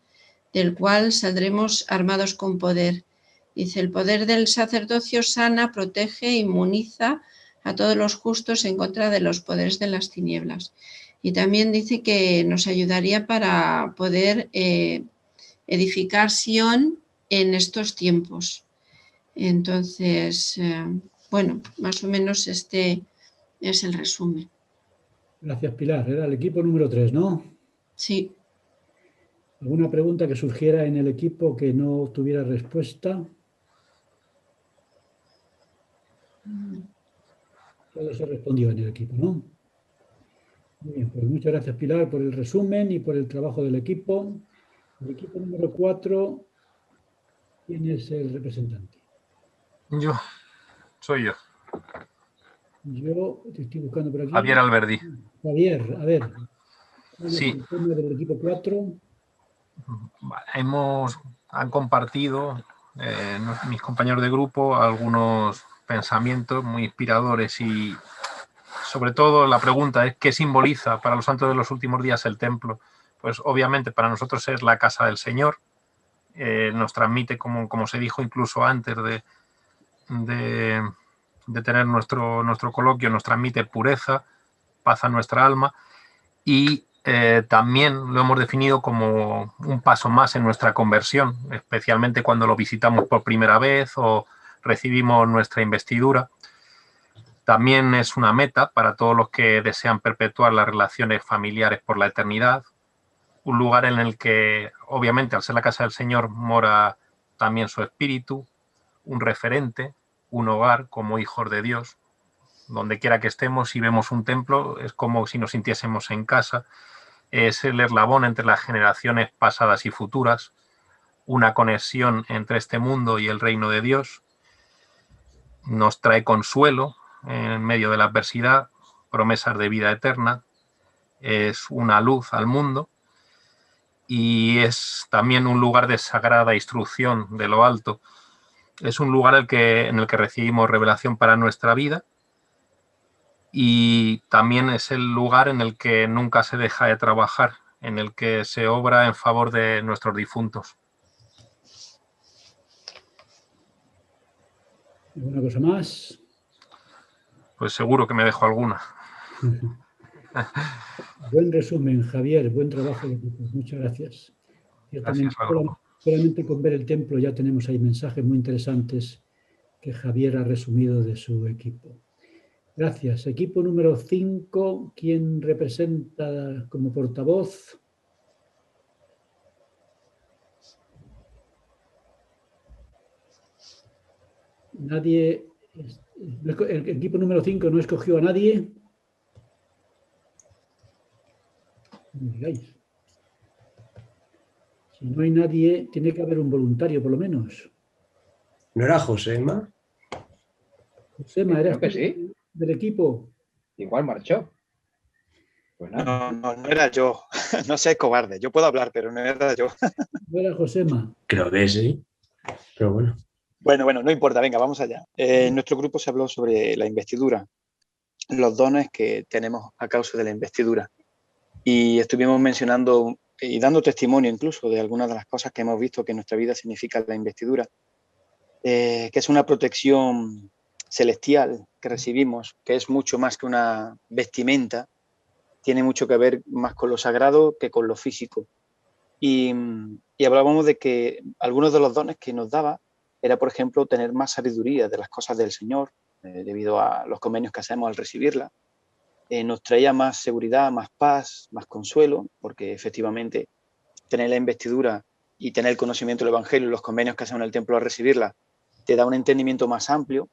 del cual saldremos armados con poder. Dice, el poder del sacerdocio sana, protege, inmuniza a todos los justos en contra de los poderes de las tinieblas. Y también dice que nos ayudaría para poder edificar Sion en estos tiempos. Entonces, bueno, más o menos este es el resumen. Gracias, Pilar. Era el equipo número 3, ¿no? Sí. ¿Alguna pregunta que surgiera en el equipo que no tuviera respuesta? Todo se respondió en el equipo, ¿no? Muy bien, pues muchas gracias, Pilar, por el resumen y por el trabajo del equipo. El equipo número 4, ¿quién es el representante? Soy yo. Yo te estoy buscando por aquí. Javier Alberdi. Javier, a ver. Sí. El tema del equipo 4. Han compartido mis compañeros de grupo algunos pensamientos muy inspiradores y sobre todo la pregunta es ¿qué simboliza para los santos de los últimos días el templo? Pues obviamente para nosotros es la casa del Señor. Nos transmite, como se dijo incluso antes de de tener nuestro coloquio nos transmite pureza, paz a nuestra alma, y también lo hemos definido como un paso más en nuestra conversión, especialmente cuando lo visitamos por primera vez o recibimos nuestra investidura. También es una meta para todos los que desean perpetuar las relaciones familiares por la eternidad, un lugar en el que, obviamente, al ser la casa del Señor, mora también su espíritu, un referente, un hogar como hijos de Dios. Donde quiera que estemos, si vemos un templo, es como si nos sintiésemos en casa. Es el eslabón entre las generaciones pasadas y futuras, una conexión entre este mundo y el reino de Dios. Nos trae consuelo en medio de la adversidad, promesas de vida eterna, es una luz al mundo y es también un lugar de sagrada instrucción de lo alto. Es un lugar en el que recibimos revelación para nuestra vida y también es el lugar en el que nunca se deja de trabajar, en el que se obra en favor de nuestros difuntos. ¿Alguna cosa más? Pues seguro que me dejo alguna. Buen resumen, Javier. Buen trabajo de equipo. Muchas gracias. Gracias, solamente con ver el templo ya tenemos ahí mensajes muy interesantes que Javier ha resumido de su equipo. Gracias. Equipo número 5, ¿quién representa como portavoz? Nadie. El equipo número 5 no escogió a nadie. No me digáis. Si no hay nadie, tiene que haber un voluntario, por lo menos. ¿No era Josema? Josema, ¿eras Creo que sí. Del equipo? Igual marchó. Pues nada. No era yo. No seas cobarde. Yo puedo hablar, pero no era yo. ¿No era Josema? Creo que sí. Pero bueno. Bueno, no importa. Venga, vamos allá. En nuestro grupo se habló sobre la investidura, los dones que tenemos a causa de la investidura. Y estuvimos mencionando y dando testimonio incluso de algunas de las cosas que hemos visto que en nuestra vida significa la investidura, que es una protección celestial que recibimos, que es mucho más que una vestimenta, tiene mucho que ver más con lo sagrado que con lo físico. Y hablábamos de que algunos de los dones que nos daba era, por ejemplo, tener más sabiduría de las cosas del Señor, debido a los convenios que hacemos al recibirla. Nos traía más seguridad, más paz, más consuelo, porque efectivamente tener la investidura y tener el conocimiento del Evangelio y los convenios que hacemos en el templo al recibirla te da un entendimiento más amplio.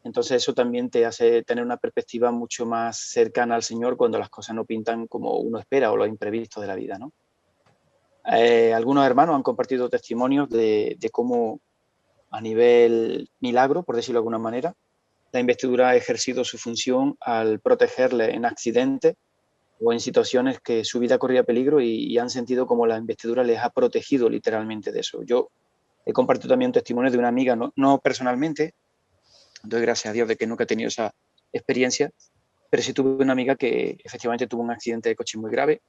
Entonces eso también te hace tener una perspectiva mucho más cercana al Señor cuando las cosas no pintan como uno espera o los imprevistos de la vida, ¿no? Algunos hermanos han compartido testimonios de cómo a nivel milagro, por decirlo de alguna manera, la investidura ha ejercido su función al protegerle en accidentes o en situaciones que su vida corría peligro y han sentido como la investidura les ha protegido literalmente de eso. Yo he compartido también un testimonio de una amiga, no personalmente, doy gracias a Dios de que nunca he tenido esa experiencia, pero sí tuve una amiga que efectivamente tuvo un accidente de coche muy grave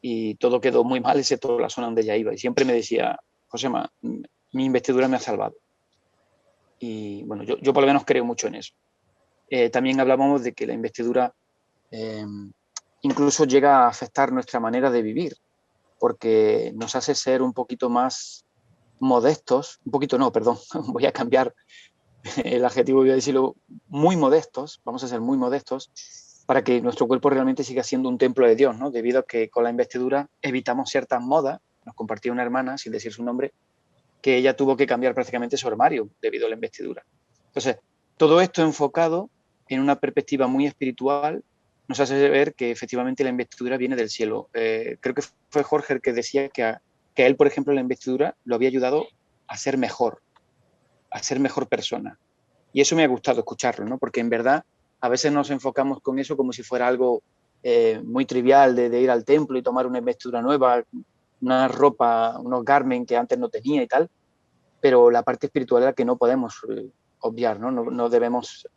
y todo quedó muy mal, excepto la zona donde ella iba. Y siempre me decía, Josema, mi investidura me ha salvado. Y bueno, yo por lo menos creo mucho en eso. También hablábamos de que la investidura incluso llega a afectar nuestra manera de vivir, porque nos hace ser un poquito más modestos, un poquito no, perdón, voy a cambiar el adjetivo, voy a decirlo, muy modestos, vamos a ser muy modestos, para que nuestro cuerpo realmente siga siendo un templo de Dios, ¿no? Debido a que con la investidura evitamos ciertas modas. Nos compartía una hermana, sin decir su nombre, que ella tuvo que cambiar prácticamente su armario debido a la investidura. Entonces, todo esto enfocado en una perspectiva muy espiritual nos hace ver que efectivamente la investidura viene del cielo. Creo que fue Jorge el que decía que a él, por ejemplo, la investidura lo había ayudado a ser mejor persona. Y eso me ha gustado escucharlo, ¿no? Porque en verdad a veces nos enfocamos con eso como si fuera algo muy trivial de ir al templo y tomar una investidura nueva, una ropa, unos garments que antes no tenía y tal, pero la parte espiritual es la que no podemos obviar, ¿no? No debemos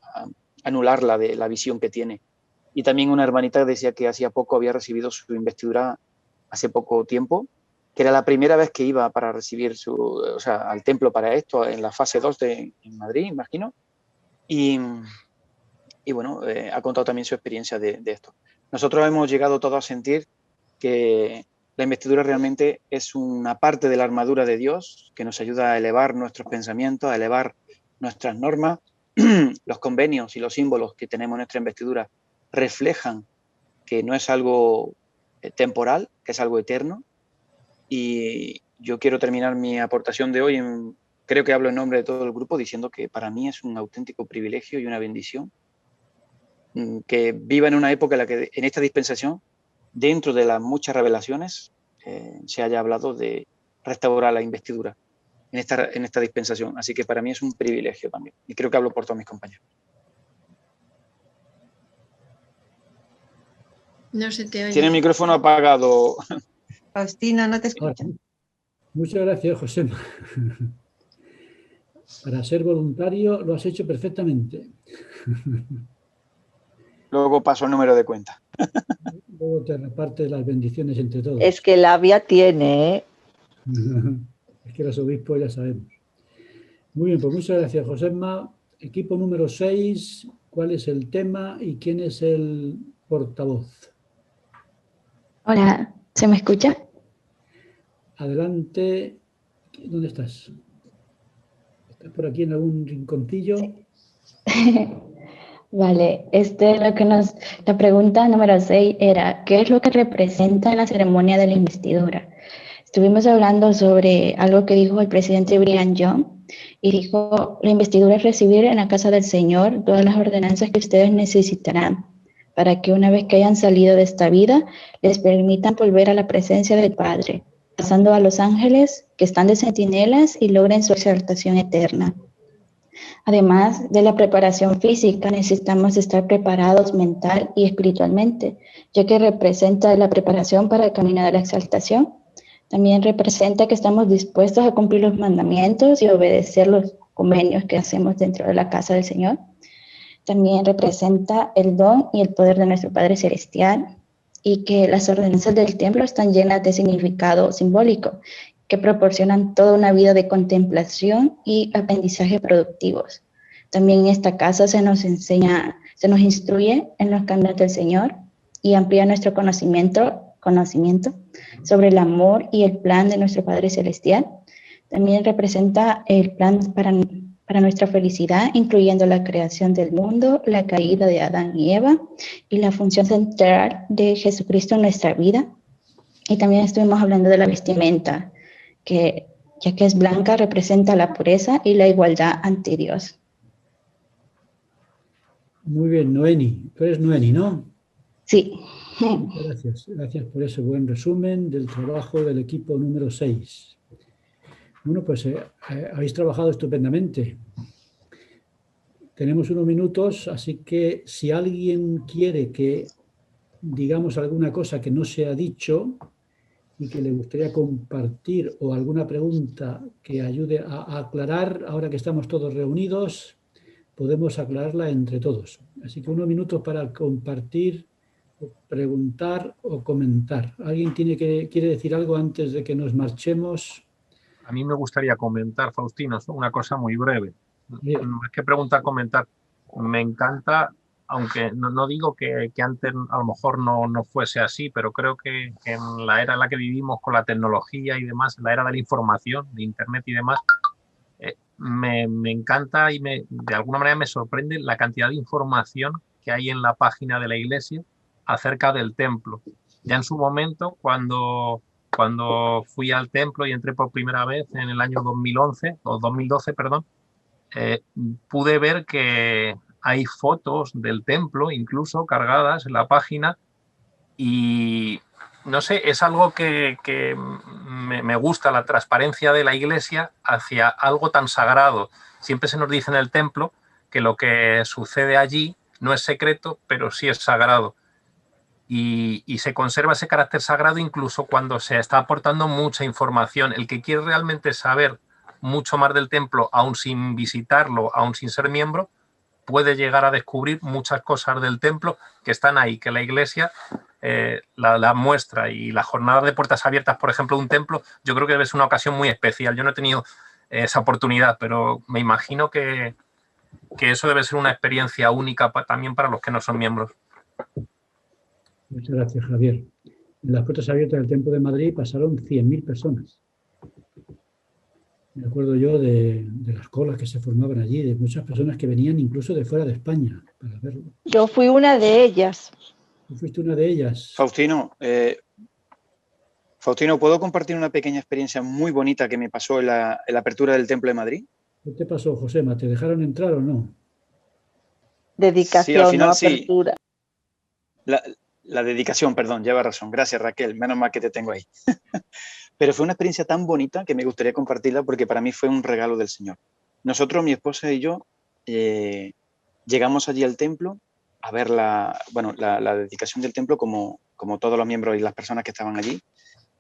anularla de la visión que tiene. Y también una hermanita decía que hacía poco había recibido su investidura, hace poco tiempo, que era la primera vez que iba para recibir al templo para esto, en la fase 2 en Madrid, imagino, y y bueno, ha contado también su experiencia de esto. Nosotros hemos llegado todos a sentir que la investidura realmente es una parte de la armadura de Dios que nos ayuda a elevar nuestros pensamientos, a elevar nuestras normas. Los convenios y los símbolos que tenemos en nuestra investidura reflejan que no es algo temporal, que es algo eterno. Y yo quiero terminar mi aportación de hoy, creo que hablo en nombre de todo el grupo, diciendo que para mí es un auténtico privilegio y una bendición que viva en una época en la que en esta dispensación, dentro de las muchas revelaciones, se haya hablado de restaurar la investidura en esta dispensación. Así que para mí es un privilegio también. Y creo que hablo por todos mis compañeros. No se te oye. Tiene el micrófono apagado. Faustina, no te escucho. Muchas gracias, José. Para ser voluntario lo has hecho perfectamente. Luego paso el número de cuenta. Luego te repartes las bendiciones entre todos. Es que labia tiene, ¿eh? Es que los obispos ya sabemos. Muy bien, pues muchas gracias, Joséma. Equipo número 6, ¿cuál es el tema y quién es el portavoz? Hola, ¿se me escucha? Adelante. ¿Dónde estás? ¿Estás por aquí en algún rinconcillo? Vale, la pregunta número 6 era, ¿qué es lo que representa la ceremonia de la investidura? Estuvimos hablando sobre algo que dijo el presidente Brigham Young y dijo, la investidura es recibir en la casa del Señor todas las ordenanzas que ustedes necesitarán para que una vez que hayan salido de esta vida, les permitan volver a la presencia del Padre, pasando a los ángeles que están de centinelas y logren su exaltación eterna. Además de la preparación física, necesitamos estar preparados mental y espiritualmente, ya que representa la preparación para el camino de la exaltación. También representa que estamos dispuestos a cumplir los mandamientos y obedecer los convenios que hacemos dentro de la casa del Señor. También representa el don y el poder de nuestro Padre Celestial y que las ordenanzas del templo están llenas de significado simbólico que proporcionan toda una vida de contemplación y aprendizaje productivos. También en esta casa se nos instruye en los caminos del Señor y amplía nuestro conocimiento sobre el amor y el plan de nuestro Padre Celestial. También representa el plan para nuestra felicidad, incluyendo la creación del mundo, la caída de Adán y Eva y la función central de Jesucristo en nuestra vida. Y también estuvimos hablando de la vestimenta, que ya que es blanca representa la pureza y la igualdad ante Dios. Muy bien, Noemi. Tú eres Noemi, ¿no? Sí. Gracias, gracias por ese buen resumen del trabajo del equipo número 6. Bueno, pues habéis trabajado estupendamente. Tenemos unos minutos, así que si alguien quiere que digamos alguna cosa que no se ha dicho y que le gustaría compartir o alguna pregunta que ayude a aclarar, ahora que estamos todos reunidos, podemos aclararla entre todos. Así que unos minutos para compartir, preguntar o comentar. ¿Alguien quiere decir algo antes de que nos marchemos? A mí me gustaría comentar, Faustino, una cosa muy breve. Bien. Más que preguntar, comentar. Me encanta, aunque no digo que antes a lo mejor no fuese así, pero creo que en la era en la que vivimos con la tecnología y demás, en la era de la información, de Internet y demás, me encanta y de alguna manera me sorprende la cantidad de información que hay en la página de la Iglesia acerca del templo. Ya en su momento, cuando fui al templo y entré por primera vez en el año 2011, o 2012, perdón, pude ver que hay fotos del templo incluso cargadas en la página y no sé, es algo que me gusta, la transparencia de la Iglesia hacia algo tan sagrado. Siempre se nos dice en el templo que lo que sucede allí no es secreto, pero sí es sagrado. Y se conserva ese carácter sagrado incluso cuando se está aportando mucha información. El que quiere realmente saber mucho más del templo, aún sin visitarlo, aún sin ser miembro, puede llegar a descubrir muchas cosas del templo que están ahí, que la Iglesia la muestra. Y la jornada de puertas abiertas, por ejemplo, de un templo, yo creo que debe ser una ocasión muy especial. Yo no he tenido esa oportunidad, pero me imagino que que eso debe ser una experiencia única también para los que no son miembros. Muchas gracias, Javier. En las puertas abiertas del Templo de Madrid pasaron 100.000 personas. Me acuerdo yo de las colas que se formaban allí, de muchas personas que venían incluso de fuera de España para verlo. Yo fui una de ellas. ¿Tú fuiste una de ellas? Faustino, ¿puedo compartir una pequeña experiencia muy bonita que me pasó en la apertura del Templo de Madrid? ¿Qué te pasó, Josema? ¿Te dejaron entrar o no? Dedicación, sí, al final, no apertura. Sí. La dedicación, perdón, lleva razón. Gracias, Raquel. Menos mal que te tengo ahí. Pero fue una experiencia tan bonita que me gustaría compartirla porque para mí fue un regalo del Señor. Nosotros, mi esposa y yo, llegamos allí al templo a ver la dedicación del templo como todos los miembros y las personas que estaban allí.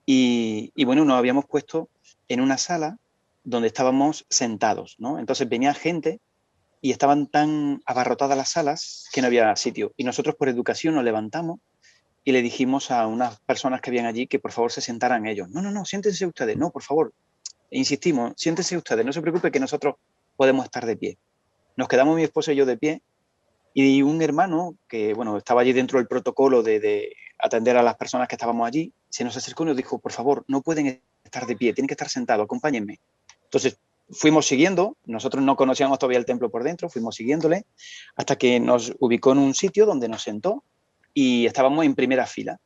Y bueno, nos habíamos puesto en una sala donde estábamos sentados, ¿no? Entonces venía gente y estaban tan abarrotadas las salas que no había sitio. Y nosotros por educación nos levantamos y le dijimos a unas personas que habían allí que por favor se sentaran ellos. No, siéntense ustedes. No, por favor. Insistimos, siéntense ustedes. No se preocupe que nosotros podemos estar de pie. Nos quedamos mi esposa y yo de pie y un hermano que, bueno, estaba allí dentro del protocolo de atender a las personas que estábamos allí, se nos acercó y nos dijo, por favor, no pueden estar de pie, tienen que estar sentados, acompáñenme. Entonces fuimos siguiendo, nosotros no conocíamos todavía el templo por dentro, fuimos siguiéndole hasta que nos ubicó en un sitio donde nos sentó y estábamos en primera fila.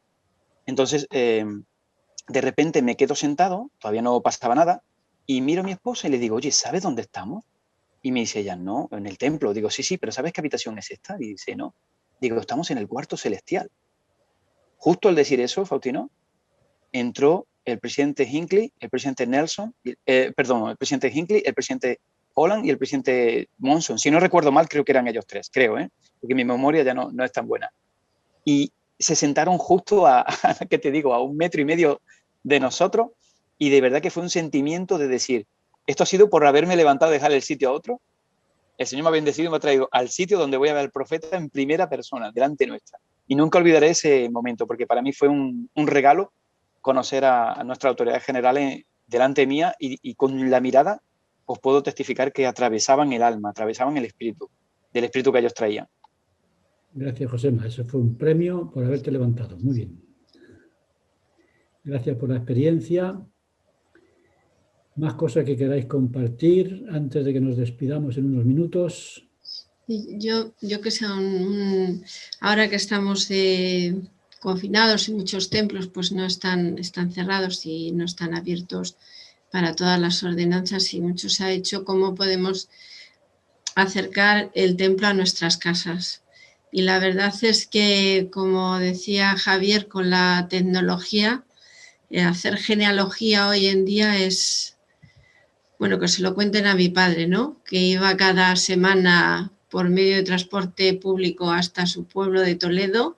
Entonces, de repente me quedo sentado, todavía no pasaba nada, y miro a mi esposa y le digo, oye, ¿sabes dónde estamos? Y me dice ella, no, en el templo. Digo, sí, pero ¿sabes qué habitación es esta? Y dice, no. Digo, estamos en el cuarto celestial. Justo al decir eso, Faustino, entró el presidente Hinckley, el presidente Nelson, el presidente Hinckley, el presidente Holland y el presidente Monson. Si no recuerdo mal, creo que eran ellos tres, porque mi memoria ya no es tan buena. Y se sentaron justo ¿qué te digo?, a 1,5 metros de nosotros, y de verdad que fue un sentimiento de decir, esto ha sido por haberme levantado y dejar el sitio a otro. El Señor me ha bendecido y me ha traído al sitio donde voy a ver al profeta en primera persona, delante nuestra. Y nunca olvidaré ese momento, porque para mí fue un regalo conocer a nuestra autoridad general delante mía y con la mirada os puedo testificar que atravesaban el alma, atravesaban el espíritu, del espíritu que ellos traían. Gracias, Josema. Eso fue un premio por haberte levantado. Muy bien. Gracias por la experiencia. ¿Más cosas que queráis compartir antes de que nos despidamos en unos minutos? Yo que sé, ahora que estamos confinados y muchos templos pues no están cerrados y no están abiertos para todas las ordenanzas, y mucho se ha hecho cómo podemos acercar el templo a nuestras casas. Y la verdad es que, como decía Javier, con la tecnología, hacer genealogía hoy en día es, bueno, que se lo cuenten a mi padre, ¿no? Que iba cada semana por medio de transporte público hasta su pueblo de Toledo,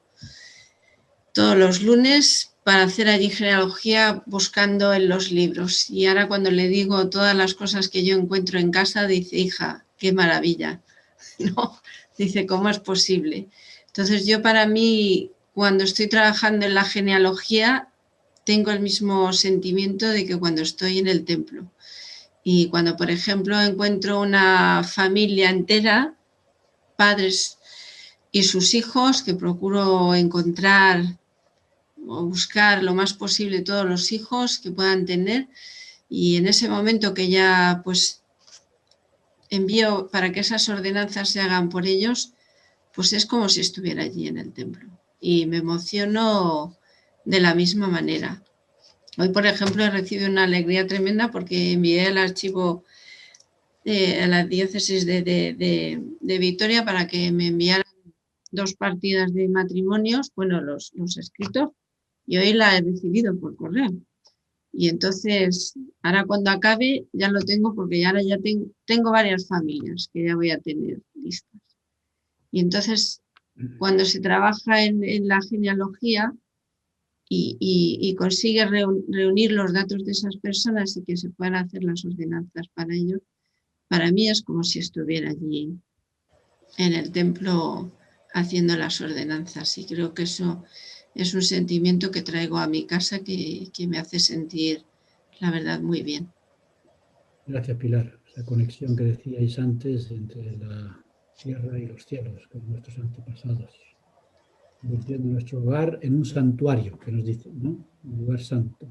todos los lunes, para hacer allí genealogía buscando en los libros. Y ahora cuando le digo todas las cosas que yo encuentro en casa, dice, hija, qué maravilla, ¿no? Dice, ¿cómo es posible? Entonces yo, para mí, cuando estoy trabajando en la genealogía, tengo el mismo sentimiento de que cuando estoy en el templo. Y cuando, por ejemplo, encuentro una familia entera, padres y sus hijos, que procuro encontrar o buscar lo más posible todos los hijos que puedan tener, y en ese momento que ya pues envío para que esas ordenanzas se hagan por ellos, pues es como si estuviera allí en el templo y me emociono de la misma manera. Hoy, por ejemplo, he recibido una alegría tremenda porque envié el archivo a la diócesis de Vitoria para que me enviaran 2 partidas de matrimonios, bueno, los escritos, y hoy la he recibido por correo. Y entonces, ahora cuando acabe ya lo tengo, porque ahora ya tengo varias familias que ya voy a tener listas. Y entonces, cuando se trabaja en la genealogía y consigue reunir los datos de esas personas y que se puedan hacer las ordenanzas para ellos, para mí es como si estuviera allí en el templo haciendo las ordenanzas, y creo que eso es un sentimiento que traigo a mi casa que me hace sentir, la verdad, muy bien. Gracias, Pilar. esa conexión que decíais antes entre la tierra y los cielos, con nuestros antepasados, convirtiendo nuestro hogar en un santuario, que nos dicen, ¿no? Un lugar santo.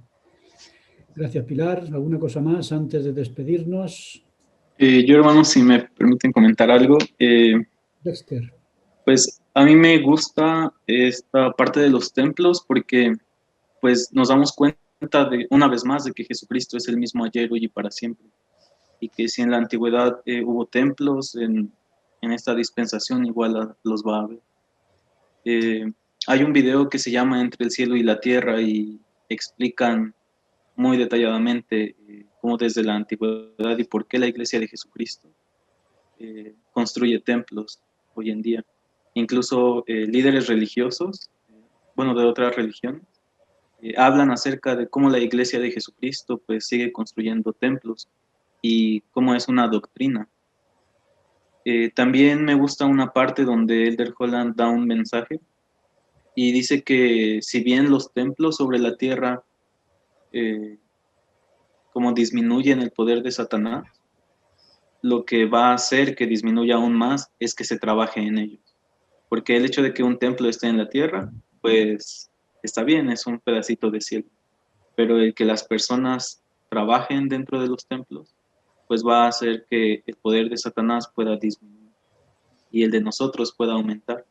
Gracias, Pilar. ¿Alguna cosa más antes de despedirnos? Yo, hermano, si me permiten comentar algo. Dexter. Pues a mí me gusta esta parte de los templos porque pues nos damos cuenta de una vez más de que Jesucristo es el mismo ayer, hoy y para siempre. Y que si en la antigüedad hubo templos, en esta dispensación igual los va a haber. Hay un video que se llama Entre el cielo y la tierra y explican muy detalladamente cómo desde la antigüedad y por qué la Iglesia de Jesucristo construye templos hoy en día. Incluso líderes religiosos, bueno, de otras religiones, hablan acerca de cómo la Iglesia de Jesucristo pues sigue construyendo templos y cómo es una doctrina. También me gusta una parte donde Elder Holland da un mensaje y dice que si bien los templos sobre la tierra como disminuyen el poder de Satanás, lo que va a hacer que disminuya aún más es que se trabaje en ellos. Porque el hecho de que un templo esté en la tierra, pues está bien, es un pedacito de cielo. Pero el que las personas trabajen dentro de los templos, pues va a hacer que el poder de Satanás pueda disminuir y el de nosotros pueda aumentar.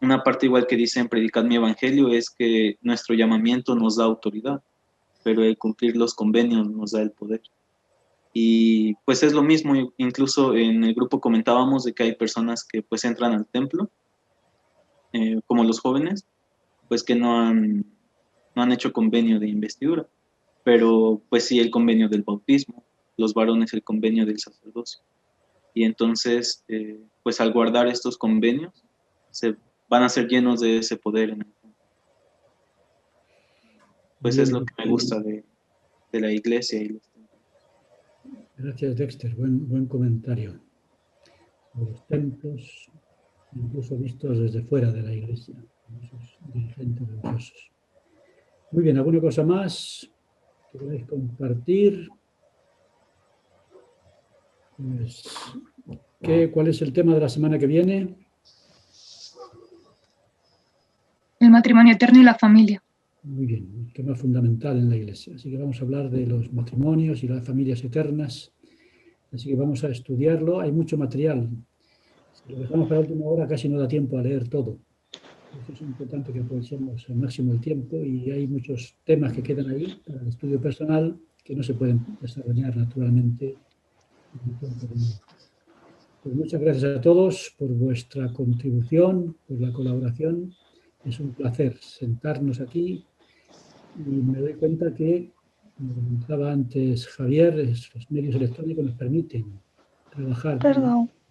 Una parte igual que dice en Predicad mi Evangelio es que nuestro llamamiento nos da autoridad, pero el cumplir los convenios nos da el poder. Y pues es lo mismo, incluso en el grupo comentábamos de que hay personas que pues entran al templo, como los jóvenes, pues que no han hecho convenio de investidura, pero pues sí el convenio del bautismo, los varones el convenio del sacerdocio. Y entonces, pues al guardar estos convenios, se van a ser llenos de ese poder en el templo. Pues es lo que me gusta de la iglesia y los templos. Gracias, Dexter. Buen comentario. Los templos, incluso vistos desde fuera de la iglesia, esos dirigentes religiosos. Muy bien, ¿alguna cosa más que queráis compartir? Pues, ¿cuál es el tema de la semana que viene? El matrimonio eterno y la familia. Muy bien, un tema fundamental en la iglesia. Así que vamos a hablar de los matrimonios y las familias eternas. Así que vamos a estudiarlo. Hay mucho material. Si lo dejamos para la última hora casi no da tiempo a leer todo. Es importante que aprovechemos al máximo el tiempo y hay muchos temas que quedan ahí para el estudio personal que no se pueden desarrollar naturalmente en el tiempo de hoy. Pues muchas gracias a todos por vuestra contribución, por la colaboración. Es un placer sentarnos aquí y me doy cuenta que, como comentaba antes Javier, los medios electrónicos nos permiten trabajar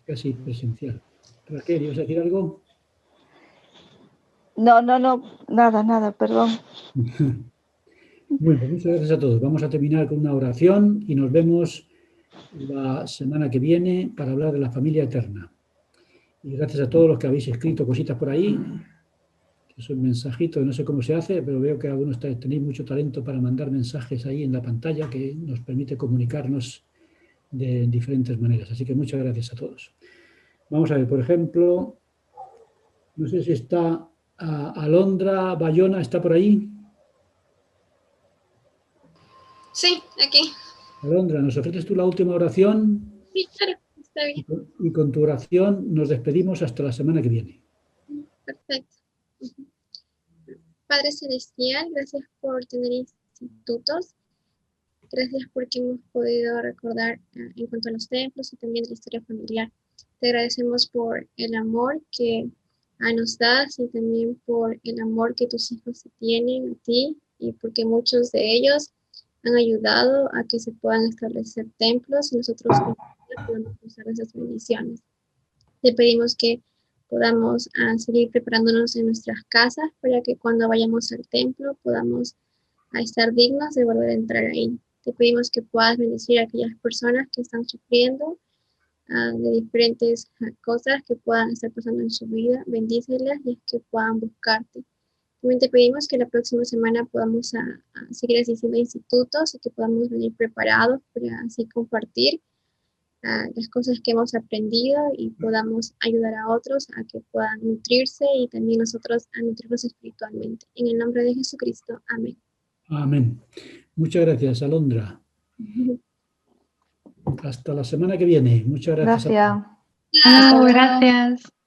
casi presencial. Raquel, ¿ibas a decir algo? No, nada, perdón. Bueno, pues muchas gracias a todos. Vamos a terminar con una oración y nos vemos la semana que viene para hablar de la familia eterna. Y gracias a todos los que habéis escrito cositas por ahí. Es un mensajito, no sé cómo se hace, pero veo que algunos tenéis mucho talento para mandar mensajes ahí en la pantalla que nos permite comunicarnos de diferentes maneras. Así que muchas gracias a todos. Vamos a ver, por ejemplo, no sé si está Alondra Bayona, ¿está por ahí? Sí, aquí. Alondra, ¿nos ofreces tú la última oración? Sí, claro, está bien. Y con tu oración nos despedimos hasta la semana que viene. Perfecto. Padre Celestial, gracias por tener institutos. Gracias porque hemos podido recordar en cuanto a los templos y también de la historia familiar. Te agradecemos por el amor que nos das y también por el amor que tus hijos tienen a ti y porque muchos de ellos han ayudado a que se puedan establecer templos y nosotros podemos usar esas bendiciones. Te pedimos que podamos seguir preparándonos en nuestras casas para que cuando vayamos al templo podamos estar dignos de volver a entrar ahí. Te pedimos que puedas bendecir a aquellas personas que están sufriendo de diferentes cosas que puedan estar pasando en su vida. Bendícelas y que puedan buscarte. También te pedimos que la próxima semana podamos a seguir asistiendo a institutos y que podamos venir preparados para así compartir las cosas que hemos aprendido y podamos ayudar a otros a que puedan nutrirse y también nosotros a nutrirnos espiritualmente. En el nombre de Jesucristo. Amén. Amén. Muchas gracias, Alondra. Hasta la semana que viene. Muchas gracias. Gracias. Chao, gracias.